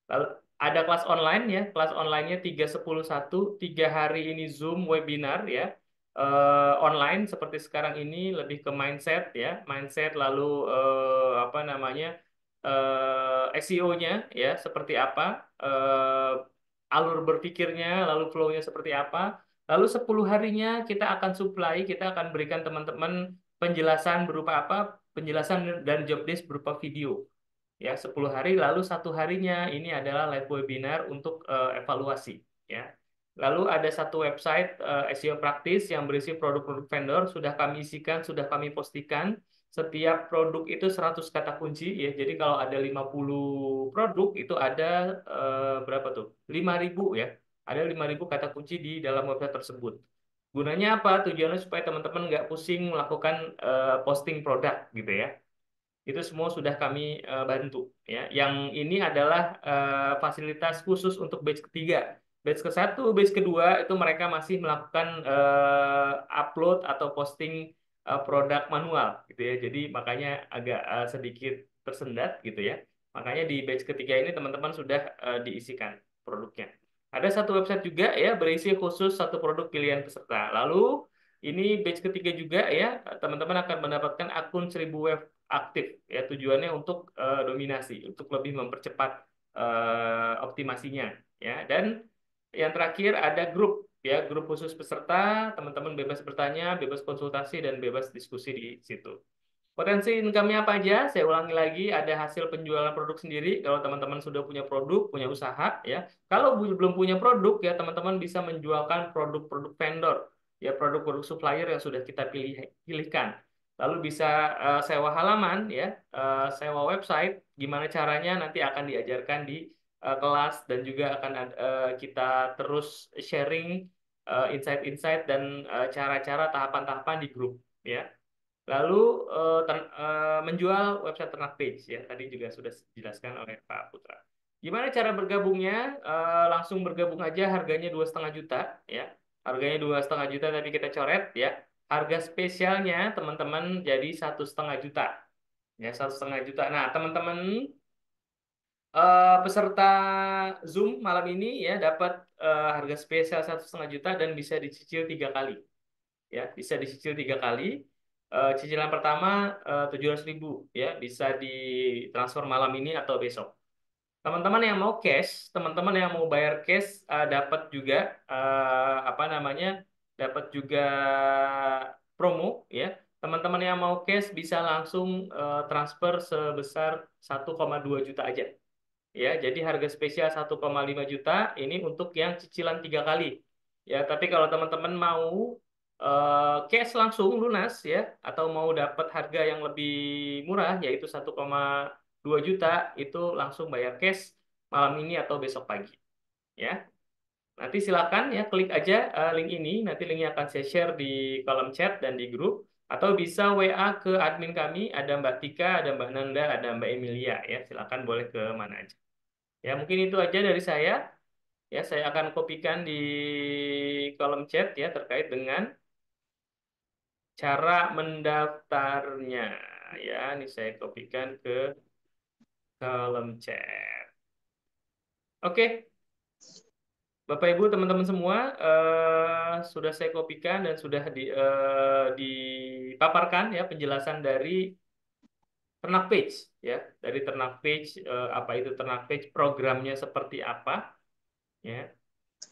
Lalu ada kelas online ya, kelas onlinenya 3-10-1, 3 hari ini Zoom webinar ya, online seperti sekarang ini, lebih ke mindset ya, mindset lalu apa namanya, SEO-nya ya seperti apa, alur berpikirnya, lalu flow-nya seperti apa. Lalu 10 harinya kita akan supply, kita akan berikan teman-teman penjelasan berupa apa? Penjelasan dan job desk berupa video ya, 10 hari. Lalu 1 harinya ini adalah live webinar untuk evaluasi ya. Lalu ada satu website SEO praktis yang berisi produk-produk vendor, sudah kami isikan, sudah kami postikan. Setiap produk itu 100 kata kunci ya. Jadi kalau ada 50 produk itu ada berapa tuh? 5.000 ya. Ada 5.000 kata kunci di dalam website tersebut. Gunanya apa? Tujuannya supaya teman-teman nggak pusing melakukan posting produk gitu ya. Itu semua sudah kami bantu ya. Yang ini adalah fasilitas khusus untuk batch ketiga. Batch ke-1, batch kedua itu mereka masih melakukan upload atau posting produk manual gitu ya. Jadi makanya agak sedikit tersendat gitu ya. Makanya di batch ketiga ini teman-teman sudah diisikan produknya. Ada satu website juga ya berisi khusus satu produk pilihan peserta. Lalu ini batch ketiga juga ya, teman-teman akan mendapatkan akun 1.000 web aktif ya, tujuannya untuk dominasi, untuk lebih mempercepat optimasinya ya. Dan yang terakhir ada grup ya, grup khusus peserta, teman-teman bebas bertanya, bebas konsultasi dan bebas diskusi di situ. Potensi income-nya apa aja? Saya ulangi lagi, ada hasil penjualan produk sendiri kalau teman-teman sudah punya produk, punya usaha ya. Kalau belum punya produk ya, teman-teman bisa menjualkan produk-produk vendor ya, produk-produk supplier yang sudah kita pilihkan. Lalu bisa sewa halaman ya, sewa website. Gimana caranya nanti akan diajarkan di kelas, dan juga akan kita terus sharing insight-insight dan cara-cara tahapan-tahapan di grup ya. Lalu menjual website ternak page ya, tadi juga sudah dijelaskan oleh Pak Putra. Gimana cara bergabungnya? Langsung bergabung aja, harganya 2,5 juta ya. Harganya 2,5 juta, tapi kita coret ya. Harga spesialnya teman-teman jadi 1,5 juta ya, 1,5 juta. Nah teman-teman peserta Zoom malam ini ya dapat harga spesial 1,5 juta dan bisa dicicil 3 kali ya, bisa dicicil 3 kali. Cicilan pertama 700.000 ya, bisa ditransfer malam ini atau besok. Teman-teman yang mau cash, teman-teman yang mau bayar cash dapat juga apa namanya, dapat juga promo ya. Teman-teman yang mau cash bisa langsung transfer sebesar 1,2 juta aja ya. Jadi harga spesial 1,5 juta ini untuk yang cicilan 3 kali ya. Tapi kalau teman-teman mau cash langsung lunas ya, atau mau dapat harga yang lebih murah yaitu 1,2 juta, itu langsung bayar cash malam ini atau besok pagi ya. Nanti silakan ya klik aja link ini, nanti linknya akan saya share di kolom chat dan di grup, atau bisa WA ke admin kami, ada Mbak Tika, ada Mbak Nanda, ada Mbak Emilia ya. Silakan boleh ke mana aja. Ya, mungkin itu aja dari saya. Ya, saya akan kopikan di kolom chat ya terkait dengan cara mendaftarnya. Ya, ini saya kopikan ke kolom chat. Oke, Bapak Ibu, teman-teman semua, sudah saya kopikan dan sudah dipaparkan ya penjelasan dari Ternak Page ya, dari Ternak Page, apa itu Ternak Page, programnya seperti apa ya.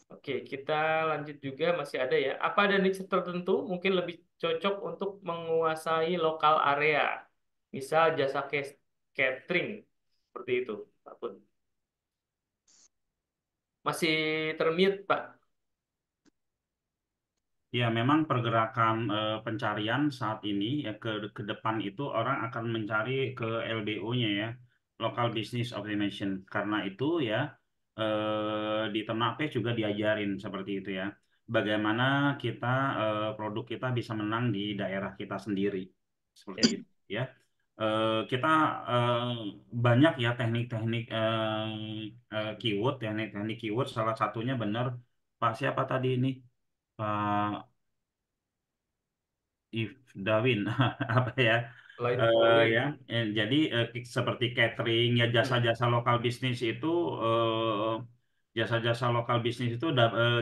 Oke, kita lanjut juga, masih ada ya. Apa ada niche tertentu mungkin lebih cocok untuk menguasai lokal area, misal jasa catering seperti itu, Pak Pun. Masih termute, Pak. Ya, memang pergerakan pencarian saat ini ya ke depan itu orang akan mencari ke LBO-nya ya, Local Business Optimization. Karena itu ya di Ternakpes juga diajarin seperti itu ya. Bagaimana kita produk kita bisa menang di daerah kita sendiri seperti Ya. itu ya. Kita eh, banyak ya teknik-teknik teknik-teknik keyword. Salah satunya benar Pak siapa tadi ini? Pak if Dawin apa ya Live for ya win. jadi seperti catering ya Hmm. jasa-jasa lokal bisnis itu jasa-jasa lokal bisnis itu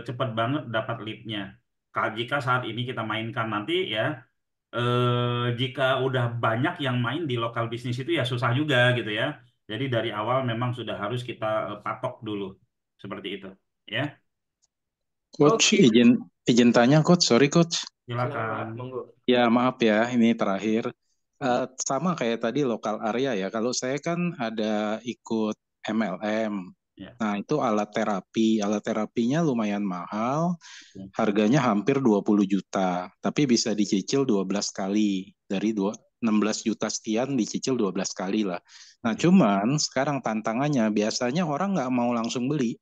cepat banget dapat leadnya. Jika saat ini kita mainkan nanti ya jika udah banyak yang main di lokal bisnis itu ya susah juga gitu ya. Jadi dari awal memang sudah harus kita patok dulu seperti itu ya. Coach, Oke, izin tanya, Coach. Sorry, Coach. silakan Silakan. Pak, monggo. Ya, maaf ya, ini terakhir. Hmm, Sama kayak tadi lokal area ya. Kalau saya kan ada ikut MLM. ya. Nah, itu alat terapi. Alat terapinya lumayan mahal. Oke. Harganya hampir 20 juta. Tapi bisa dicicil 12 kali. Dari 16 juta sekian dicicil 12 kali lah. Nah, Oke. cuman sekarang tantangannya biasanya orang nggak mau langsung beli.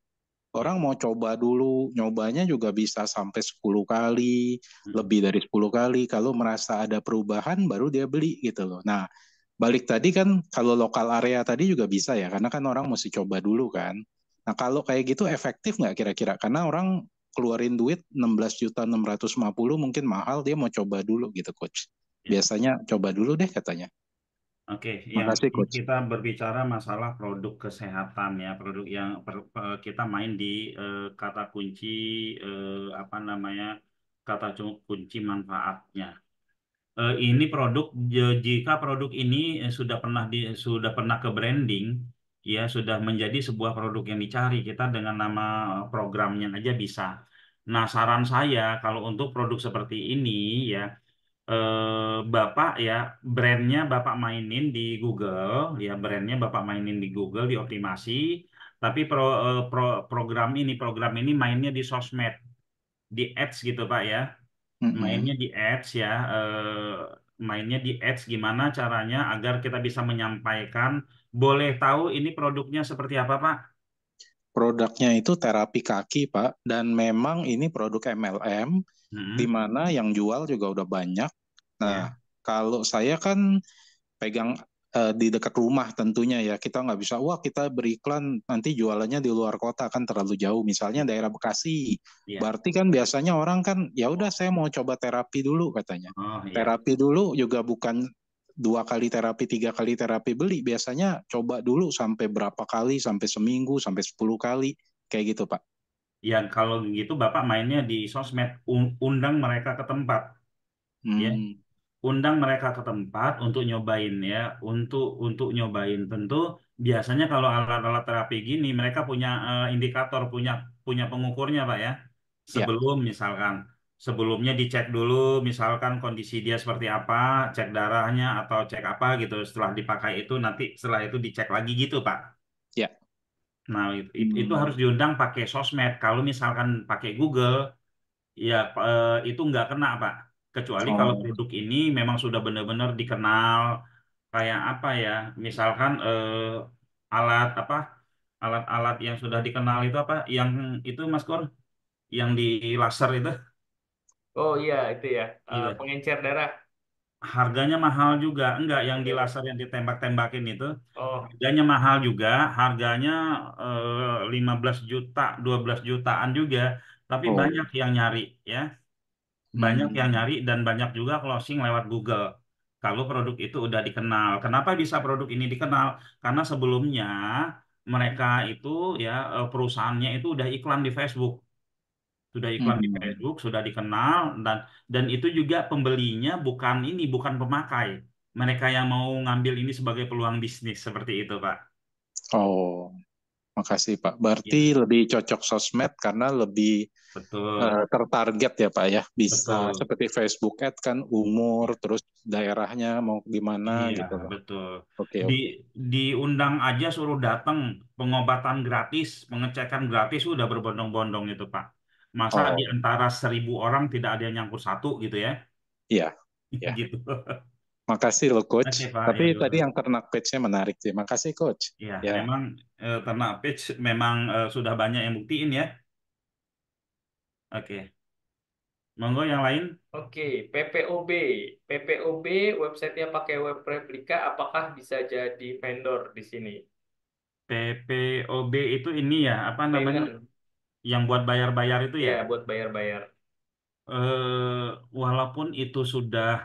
Ya. Orang mau coba dulu, nyobanya juga bisa sampai 10 kali, Hmm. lebih dari 10 kali. Kalau merasa ada perubahan, baru dia beli gitu loh. Nah, balik tadi kan, kalau lokal area tadi juga bisa ya, karena kan orang mesti coba dulu kan. Nah, kalau kayak gitu efektif nggak kira-kira? Karena orang keluarin duit 16 juta 650 mungkin mahal, dia mau coba dulu gitu, Coach. Ya. Biasanya coba dulu deh katanya. Oke, yang Makasih, ini Coach. kita berbicara masalah produk kesehatan ya, produk yang kita main di kata kunci apa namanya kata kunci manfaatnya. Ini produk jika produk ini sudah pernah ke branding, ya sudah menjadi sebuah produk yang dicari kita dengan nama programnya aja bisa. Nah, saran saya kalau untuk produk seperti ini ya Bapak ya brandnya Bapak mainin di Google ya brandnya Bapak mainin di Google dioptimasi tapi program ini mainnya di sosmed di ads gitu Pak ya Mm-mm. mainnya di ads ya mainnya di ads gimana caranya agar kita bisa menyampaikan boleh tahu ini produknya seperti apa Pak? Produknya itu terapi kaki, Pak, dan memang ini produk MLM, di Hmm, mana yang jual juga udah banyak. Nah, ya kalau saya kan pegang di dekat rumah tentunya ya, kita nggak bisa, wah kita beriklan nanti jualannya di luar kota kan terlalu jauh, misalnya daerah Bekasi. ya Berarti kan biasanya orang kan, ya udah saya mau coba terapi dulu katanya. oh ya. Terapi dulu juga bukan 2 kali terapi, 3 kali terapi beli. Biasanya coba dulu sampai berapa kali, sampai seminggu, sampai 10 kali. Kayak gitu, Pak. Ya kalau gitu Bapak mainnya di sosmed undang mereka ke tempat ya Hmm, undang mereka ke tempat untuk nyobain ya untuk nyobain tentu biasanya kalau alat-alat terapi gini mereka punya indikator punya punya pengukurnya Pak ya ya. sebelum misalkan sebelumnya dicek dulu misalkan kondisi dia seperti apa cek darahnya atau cek apa gitu setelah dipakai itu nanti setelah itu dicek lagi gitu Pak. Ya. Nah itu harus Hmm. diundang pakai sosmed kalau misalkan pakai Google ya, itu nggak kena, Pak. Kecuali kalau Oh. produk ini memang sudah benar-benar dikenal kayak apa ya? Misalkan alat apa? Alat-alat yang sudah dikenal itu apa? Yang itu Mas Kur, yang di laser itu. Oh iya, itu ya. Iya. Pengencer darah. Harganya mahal juga. Enggak, yang di Oke. laser yang ditembak-tembakin itu. Oh, Harganya mahal juga. Harganya 15 juta, 12 jutaan juga. Tapi Oh. banyak yang nyari ya. Banyak yang Hmm. nyari dan banyak juga closing lewat Google. Kalau produk itu udah dikenal. Kenapa bisa produk ini dikenal? Karena sebelumnya mereka itu ya perusahaannya itu udah iklan di Facebook. Sudah iklan di Hmm. Facebook, sudah dikenal dan itu juga pembelinya bukan ini, bukan pemakai. Mereka yang mau ngambil ini sebagai peluang bisnis seperti itu, Pak. Oh. Makasih Pak. Berarti Ya, lebih cocok sosmed karena lebih betul. tertarget ya Pak ya. Bisa Betul. seperti Facebook Ad kan umur, Ya. terus daerahnya mau gimana Iya, gitu loh. betul. Oke, Di oke. diundang aja suruh datang, pengobatan gratis, pengecekan gratis udah berbondong-bondong itu, Pak. Masa di Oh, antara 1.000 orang tidak ada yang nyangkut satu gitu ya? iya, ya. Gitu. Makasih loh Coach. Oke, Pak. Tapi Ya, tadi Yul. yang ternak page-nya menarik sih. Makasih Coach. Ya, Ya, memang ternak pitch memang sudah banyak yang buktiin ya. Oke. Monggo yang lain. oke. PPOB. PPOB websitenya pakai web replika. Apakah bisa jadi vendor di sini? PPOB itu ini ya, apa namanya? Payment. Yang buat bayar-bayar itu ya? Ya, buat bayar-bayar. walaupun itu sudah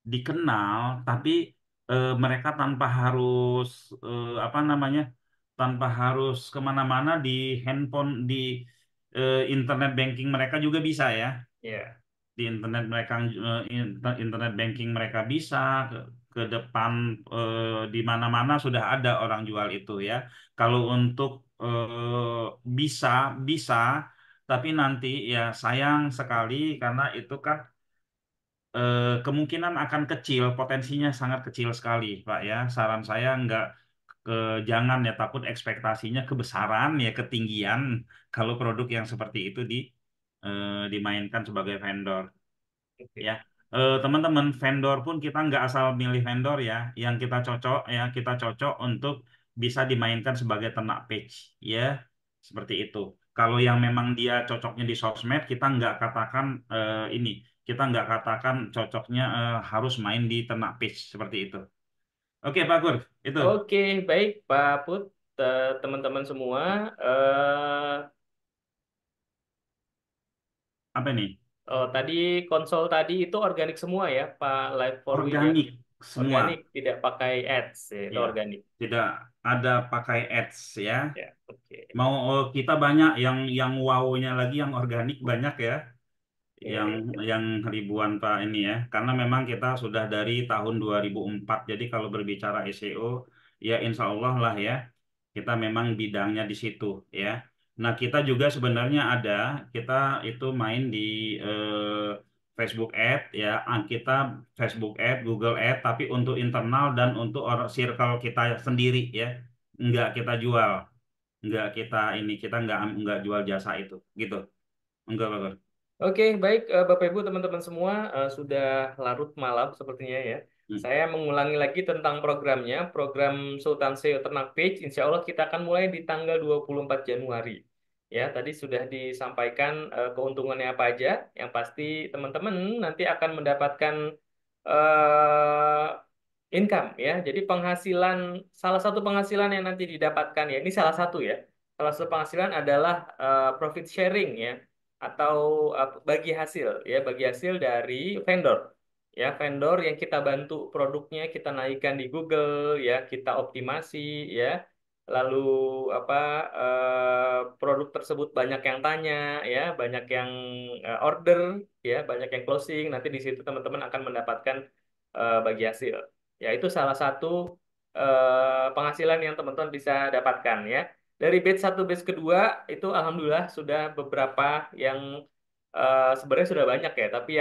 dikenal, tapi mereka tanpa harus apa namanya, tanpa harus kemana-mana di handphone, di internet banking mereka juga bisa ya. Ya. Di internet mereka internet banking mereka bisa ke depan, di mana-mana sudah ada orang jual itu ya. Kalau untuk bisa bisa, tapi nanti ya sayang sekali karena itu kan kemungkinan akan kecil, potensinya sangat kecil sekali, Pak ya. Saran saya nggak ke jangan ya, takut ekspektasinya kebesaran ya, ketinggian kalau produk yang seperti itu dimainkan sebagai vendor Oke. ya. Teman-teman, vendor pun kita nggak asal milih vendor ya, yang kita cocok ya, kita cocok untuk bisa dimainkan sebagai ternak page ya, seperti itu. Kalau yang memang dia cocoknya di sosmed, kita nggak katakan ini, kita nggak katakan cocoknya harus main di ternak page seperti itu. Oke Pak Gur, itu Oke, baik Pak Put, teman-teman semua. eh apa nih? tadi konsol tadi itu organik semua ya, Pak Live for Win ya. Organik Organik, semua, tidak pakai ads, ya, itu ya, organik. tidak ada pakai ads ya. Ya, oke. Mau kita banyak yang wow-nya lagi yang organik banyak ya, Ya, yang ya. yang ribuan Pak ini ya. Karena memang kita sudah dari tahun 2004. Jadi kalau berbicara SEO ya insya Allah lah ya. Kita memang bidangnya di situ ya. Nah, kita juga sebenarnya ada, kita itu main di Facebook Ad ya. Kita Facebook Ad, Google Ad, tapi untuk internal dan untuk orang circle kita sendiri ya. Enggak kita jual, enggak kita ini, kita enggak jual jasa itu gitu. Enggak, Pak. Oke, baik Bapak Ibu teman-teman semua, sudah larut malam sepertinya ya. Hmm. Saya mengulangi lagi tentang programnya, program Sultan SEO Ternak Page. Insya Allah kita akan mulai di tanggal 24 Januari. Ya, tadi sudah disampaikan keuntungannya apa aja. Yang pasti teman-teman nanti akan mendapatkan eh, income ya. Jadi penghasilan, salah satu penghasilan yang nanti didapatkan ya, ini salah satu ya. Salah satu penghasilan adalah profit sharing ya, atau bagi hasil ya, bagi hasil dari vendor ya, vendor yang kita bantu produknya, kita naikkan di Google ya, kita optimasi ya, lalu apa, produk tersebut banyak yang tanya ya, banyak yang order ya, banyak yang closing, nanti di situ teman-teman akan mendapatkan bagi hasil ya. Itu salah satu penghasilan yang teman-teman bisa dapatkan ya. Dari batch satu batch kedua itu alhamdulillah sudah beberapa yang sebenarnya sudah banyak ya, tapi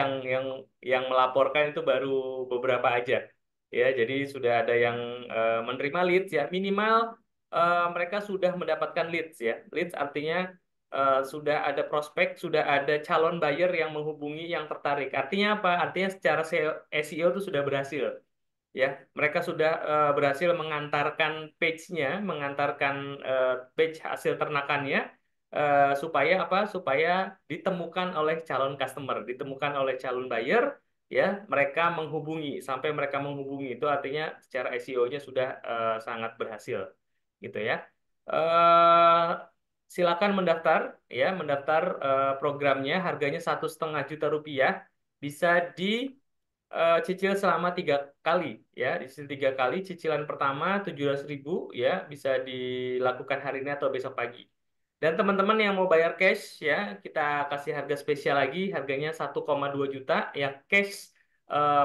yang melaporkan itu baru beberapa aja. Ya, jadi sudah ada yang menerima leads ya, minimal mereka sudah mendapatkan leads ya. Leads artinya sudah ada prospek, sudah ada calon buyer yang menghubungi yang tertarik. Artinya apa? Artinya secara SEO itu sudah berhasil ya, mereka sudah berhasil mengantarkan page-nya, mengantarkan page hasil ternakannya supaya apa? Supaya ditemukan oleh calon customer, ditemukan oleh calon buyer, ya, mereka menghubungi, sampai mereka menghubungi itu artinya secara SEO-nya sudah sangat berhasil, gitu ya. Eh, Silakan mendaftar, ya, mendaftar programnya, harganya 1,5 juta rupiah, bisa di cicil selama 3 kali ya, cicil 3 kali. Cicilan pertama 17.000 ya, bisa dilakukan hari ini atau besok pagi. Dan teman-teman yang mau bayar cash ya, kita kasih harga spesial lagi, harganya 1,2 juta ya, cash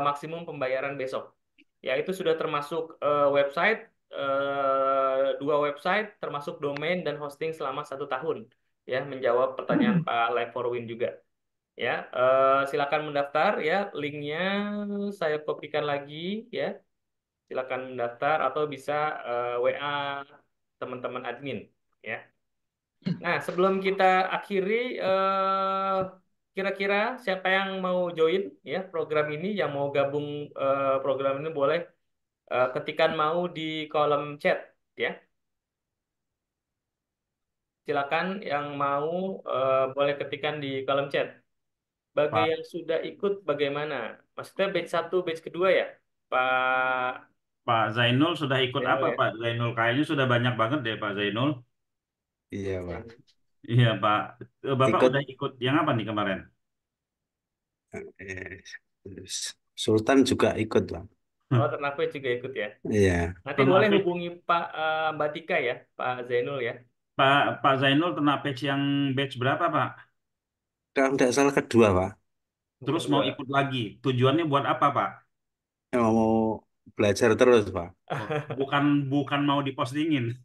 maksimum pembayaran besok. Ya, itu sudah termasuk website, 2 website, termasuk domain dan hosting selama 1 tahun. Ya, menjawab pertanyaan Pak Live for Win juga. Ya, silakan mendaftar ya, linknya saya kopikan lagi ya. Silakan mendaftar atau bisa WA teman-teman admin ya. Nah, sebelum kita akhiri, kira-kira siapa yang mau join ya program ini, yang mau gabung program ini, boleh ketikan mau di kolom chat ya. Silakan yang mau boleh ketikan di kolom chat. Bagi Pak yang sudah ikut bagaimana? Maksudnya batch satu, batch kedua ya, Pak Pak Zainul sudah ikut Zainul apa ya? Pak Zainul? Kayaknya sudah banyak banget deh Pak Zainul. Iya, Pak Pak. Zainul. Iya Pak. Bapak Ikut udah ikut yang apa nih kemarin? Eh, Sultan juga ikut, Bang. Oh, Ternakwe juga ikut ya. Iya. Nanti boleh Ternate, hubungi Pak Mbak Tika ya, Pak Zainul ya. Pak Zainul kena patch yang batch berapa, Pak? Kalau tidak salah kedua, Pak. Terus mau Kedua. ikut lagi. Tujuannya buat apa, Pak? Mau belajar terus, Pak. Oh, bukan bukan mau dipostingin.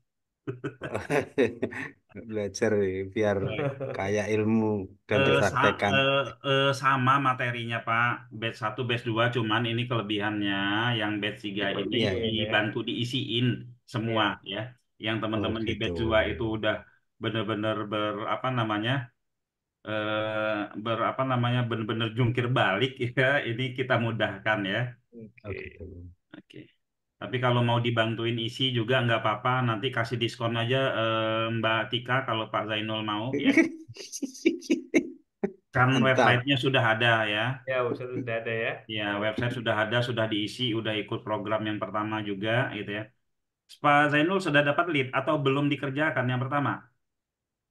Belajar biar kaya ilmu dan Eh, sa- dipraktekkan. eh, sama materinya Pak, batch 1, batch 2, cuman ini kelebihannya yang batch 3 ini Iya, Diperluin ya. dibantu diisiin semua Ya. ya. Yang oh teman-teman di gitu. batch 2 itu udah bener-bener apa namanya? Apa namanya? Bener-bener jungkir balik ya. Ini kita mudahkan ya. Oh Oke. gitu. Oke. Tapi kalau mau dibantuin isi juga nggak apa-apa, nanti kasih diskon aja Mbak Tika kalau Pak Zainul mau ya. Kan Mantap. websitenya sudah ada ya. Ya, usaha sudah ada ya. Ya, website sudah ada, sudah diisi, udah ikut program yang pertama juga, gitu ya. Pak Zainul sudah dapat lead atau belum dikerjakan yang pertama?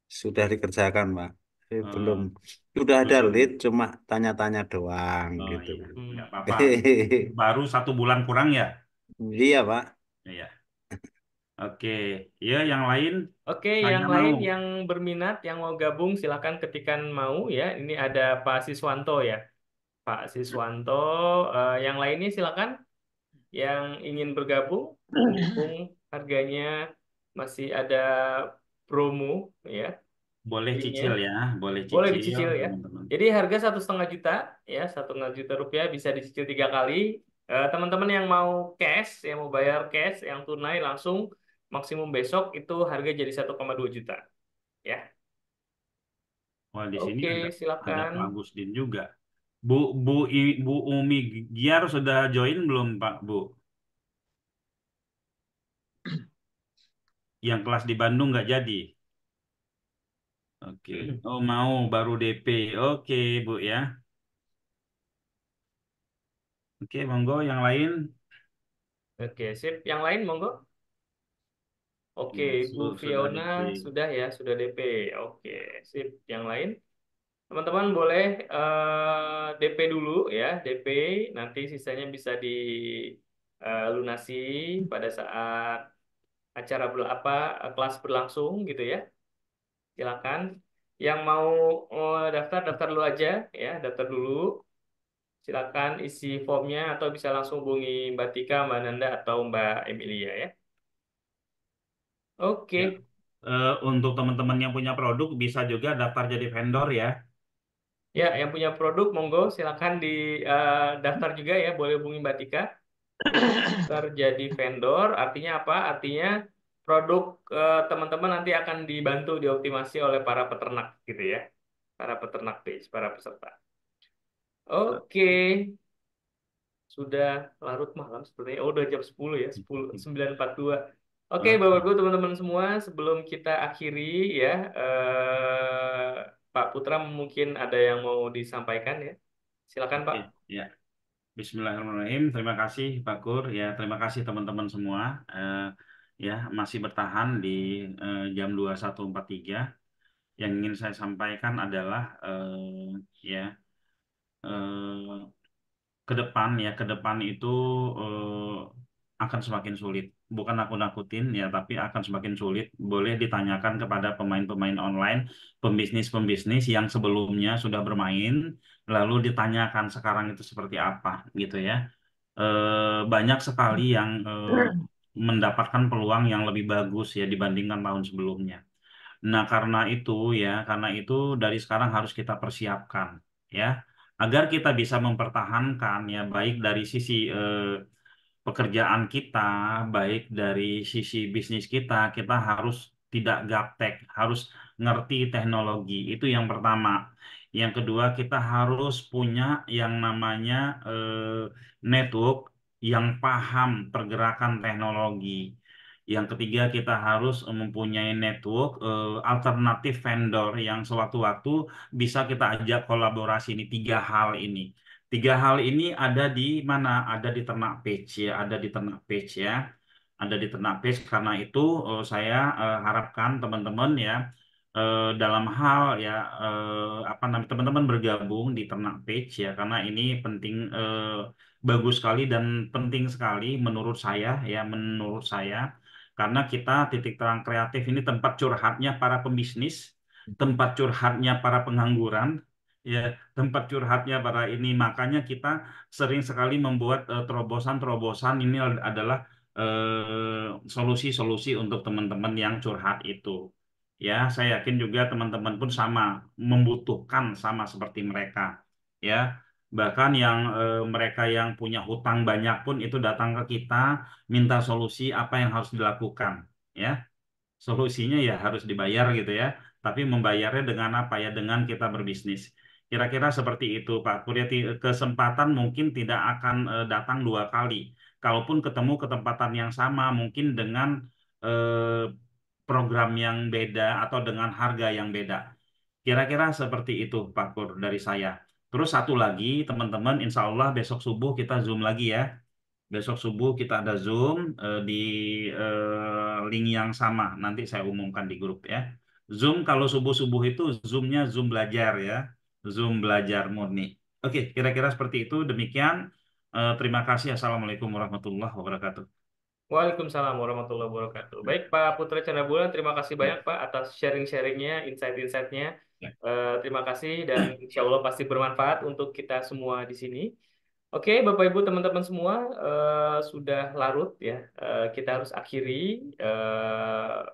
Sudah dikerjakan, Pak. Belum. Eh, Sudah ada lead, belum. cuma tanya-tanya doang Oh gitu. iya, nggak Hmm. apa-apa. Baru 1 bulan kurang ya? Iya, Pak. Iya. Oke. Ya, yang lain Oke, saya yang mau. lain yang berminat, yang mau gabung, silakan ketikkan mau ya. Ini ada Pak Siswanto ya. Pak Siswanto, yang lainnya silakan. Yang ingin bergabung, mumpung harganya masih ada promo ya, Boleh linknya. cicil ya, boleh Boleh cicil, dicicil ya. teman-teman. Jadi harga 1,5 juta ya, 1,5 juta rupiah bisa dicicil 3 kali. Teman-teman yang mau cash, yang mau bayar cash, yang tunai langsung maksimum besok itu harga jadi 1,2 juta ya. Wah, di sini Oke, ada silakan. Pak Agustin juga. Bu Bu Umi Giar sudah join belum, Pak, Bu? Yang kelas di Bandung nggak jadi. Oke. Oh, mau baru DP. Oke, Bu ya. Oke, monggo yang lain. Oke, sip. Yang lain monggo. Oke, Ya, Bu sudah Fiona DP. sudah ya, sudah DP. Oke, sip. Yang lain, teman-teman boleh DP dulu ya, DP. Nanti sisanya bisa dilunasi pada saat acara kelas berlangsung gitu ya. Silakan. Yang mau daftar, daftar dulu aja ya, daftar dulu. Silakan isi formnya atau bisa langsung hubungi Mbak Tika, Mbak Nanda atau Mbak Emilia ya. Ya. Oke. Untuk teman-teman yang punya produk bisa juga daftar jadi vendor ya. Ya, yang punya produk monggo silakan di daftar juga ya, boleh hubungi Mbak Tika. Daftar jadi vendor, artinya apa? Artinya produk teman-teman nanti akan dibantu dioptimasi oleh para peternak gitu ya. Para peternak base, para peserta. Oke, sudah larut malam sepertinya. Oh, udah jam 10 ya, 9.42. Oke, Bapak Oke, Ibu teman-teman semua, sebelum kita akhiri ya, Pak Putra mungkin ada yang mau disampaikan ya. Silakan, oke, Pak. ya. Bismillahirrahmanirrahim. Terima kasih Pak Kur. Ya, terima kasih teman-teman semua. Eh, ya, masih bertahan di jam 21.43. Yang ingin saya sampaikan adalah ya eh, ke depan ya ke depan itu akan semakin sulit. Bukan aku nakutin ya, tapi akan semakin sulit. Boleh ditanyakan kepada pemain-pemain online, pembisnis-pembisnis yang sebelumnya sudah bermain, lalu ditanyakan sekarang itu seperti apa gitu ya. Banyak sekali yang mendapatkan peluang yang lebih bagus ya dibandingkan tahun sebelumnya. Nah, karena itu dari sekarang harus kita persiapkan ya, agar kita bisa mempertahankan ya baik dari sisi pekerjaan kita, baik dari sisi bisnis kita harus tidak gaptek, harus ngerti teknologi. Itu yang pertama. Yang kedua, kita harus punya yang namanya network yang paham pergerakan teknologi. Yang ketiga, kita harus mempunyai network alternatif vendor yang sewaktu-waktu bisa kita ajak kolaborasi. Ini tiga hal ini. Tiga hal ini ada di mana? Ada di Ternak Page ya, ada di Ternak Page ya, ada di Ternak Page. Karena itu saya harapkan teman-teman ya dalam hal ya apa namanya teman-teman bergabung di Ternak Page ya karena ini penting bagus sekali dan penting sekali menurut saya karena kita titik terang kreatif ini tempat curhatnya para pembisnis, tempat curhatnya para pengangguran, ya tempat curhatnya para ini makanya kita sering sekali membuat terobosan-terobosan ini adalah solusi-solusi untuk teman-teman yang curhat itu. Ya, saya yakin juga teman-teman pun sama, membutuhkan sama seperti mereka. Ya, bahkan yang mereka yang punya hutang banyak pun itu datang ke kita minta solusi apa yang harus dilakukan. Ya, solusinya ya harus dibayar gitu ya. Tapi membayarnya dengan apa ya? Dengan kita berbisnis. Kira-kira seperti itu, Pak. Kuliah kesempatan mungkin tidak akan datang dua kali. Kalaupun ketemu ketempatan yang sama, mungkin dengan eh, program yang beda atau dengan harga yang beda. Kira-kira seperti itu, Pak Pur, dari saya. Terus satu lagi, teman-teman, insya Allah besok subuh kita Zoom lagi ya. Besok subuh kita ada Zoom di link yang sama. Nanti saya umumkan di grup ya. Zoom kalau subuh-subuh itu Zoom-nya Zoom belajar ya. Zoom belajar murni. Oke, kira-kira seperti itu. Demikian. Terima kasih. Assalamualaikum warahmatullahi wabarakatuh. Waalaikumsalam warahmatullahi wabarakatuh. Baik Pak Putra Chandra Bulan, terima kasih banyak Pak atas sharing-sharingnya, insight-insightnya. Terima kasih dan insya Allah pasti bermanfaat untuk kita semua di sini. Oke, Bapak Ibu teman-teman semua, sudah larut ya. Kita harus akhiri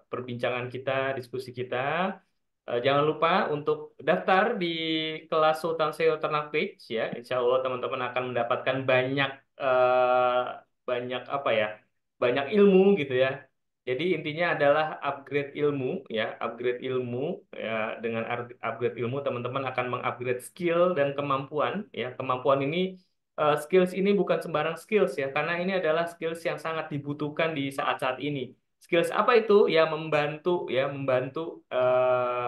perbincangan kita, diskusi kita. Jangan lupa untuk daftar di kelas Sultan SEO Ternak Page ya. Insya Allah teman-teman akan mendapatkan banyak banyak apa ya, banyak ilmu gitu ya. Jadi intinya adalah upgrade ilmu ya, upgrade ilmu ya. Dengan upgrade ilmu teman-teman akan mengupgrade skill dan kemampuan ya. Kemampuan ini skills ini bukan sembarang skills ya, karena ini adalah skills yang sangat dibutuhkan di saat-saat ini. Skills apa itu? Ya membantu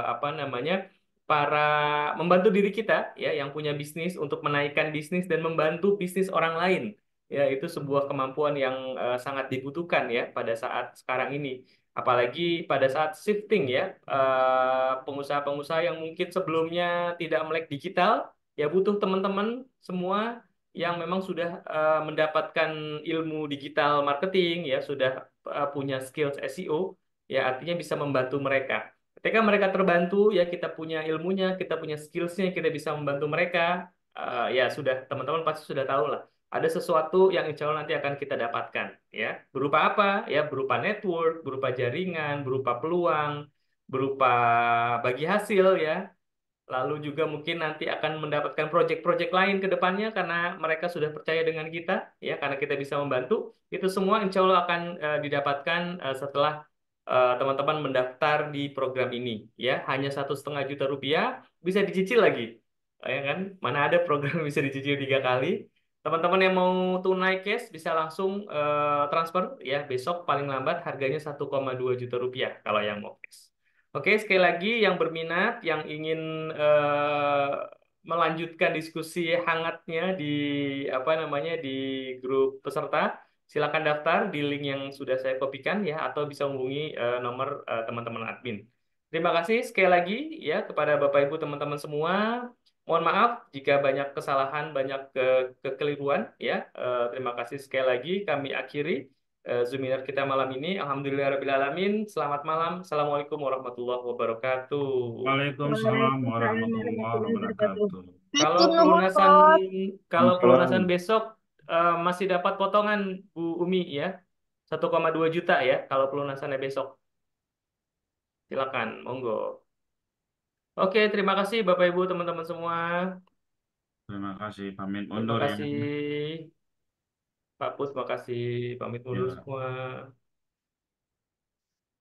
apa namanya? Para membantu diri kita ya yang punya bisnis untuk menaikkan bisnis dan membantu bisnis orang lain. Ya, itu sebuah kemampuan yang sangat dibutuhkan ya pada saat sekarang ini. Apalagi pada saat shifting ya, pengusaha-pengusaha yang mungkin sebelumnya tidak melek digital, ya butuh teman-teman semua yang memang sudah mendapatkan ilmu digital marketing, ya sudah punya skills SEO, ya artinya bisa membantu mereka. Ketika mereka terbantu, ya kita punya ilmunya, kita punya skillsnya, kita bisa membantu mereka. Ya sudah, teman-teman pasti sudah tahu lah ada sesuatu yang insya Allah nanti akan kita dapatkan ya berupa apa ya berupa network berupa jaringan berupa peluang berupa bagi hasil ya lalu juga mungkin nanti akan mendapatkan proyek-proyek lain ke depannya karena mereka sudah percaya dengan kita ya karena kita bisa membantu itu semua insya Allah akan didapatkan setelah teman-teman mendaftar di program ini ya hanya 1,5 juta rupiah bisa dicicil lagi. Ya kan mana ada program yang bisa dicicil 3 kali. Teman-teman yang mau tunai cash bisa langsung transfer ya besok paling lambat harganya 1,2 juta rupiah kalau yang mau cash. Oke, sekali lagi yang berminat, yang ingin melanjutkan diskusi hangatnya di apa namanya di grup peserta, silakan daftar di link yang sudah saya kopikan ya, atau bisa hubungi nomor teman-teman admin. Terima kasih sekali lagi ya kepada Bapak Ibu teman-teman semua. Mohon maaf jika banyak kesalahan, banyak kekeliruan ya. Terima kasih sekali lagi. Kami akhiri Zoominar kita malam ini. Alhamdulillahirrahmanirrahim. Selamat malam. Assalamualaikum warahmatullahi wabarakatuh. Waalaikumsalam Waalaikumsalam warahmatullahi warahmatullahi wabarakatuh. wabarakatuh. Kalau Matur nuwun, pelunasan Bos. kalau pelunasan Waalaikumsalam. besok masih dapat potongan Bu Umi ya. 1,2 juta ya kalau pelunasannya besok. Silakan, monggo. Oke, terima kasih Bapak Ibu teman-teman semua. Terima kasih. Pamit Terima undur ya. kasih Pak Pus, terima kasih. Pamit dulu Ya. semua.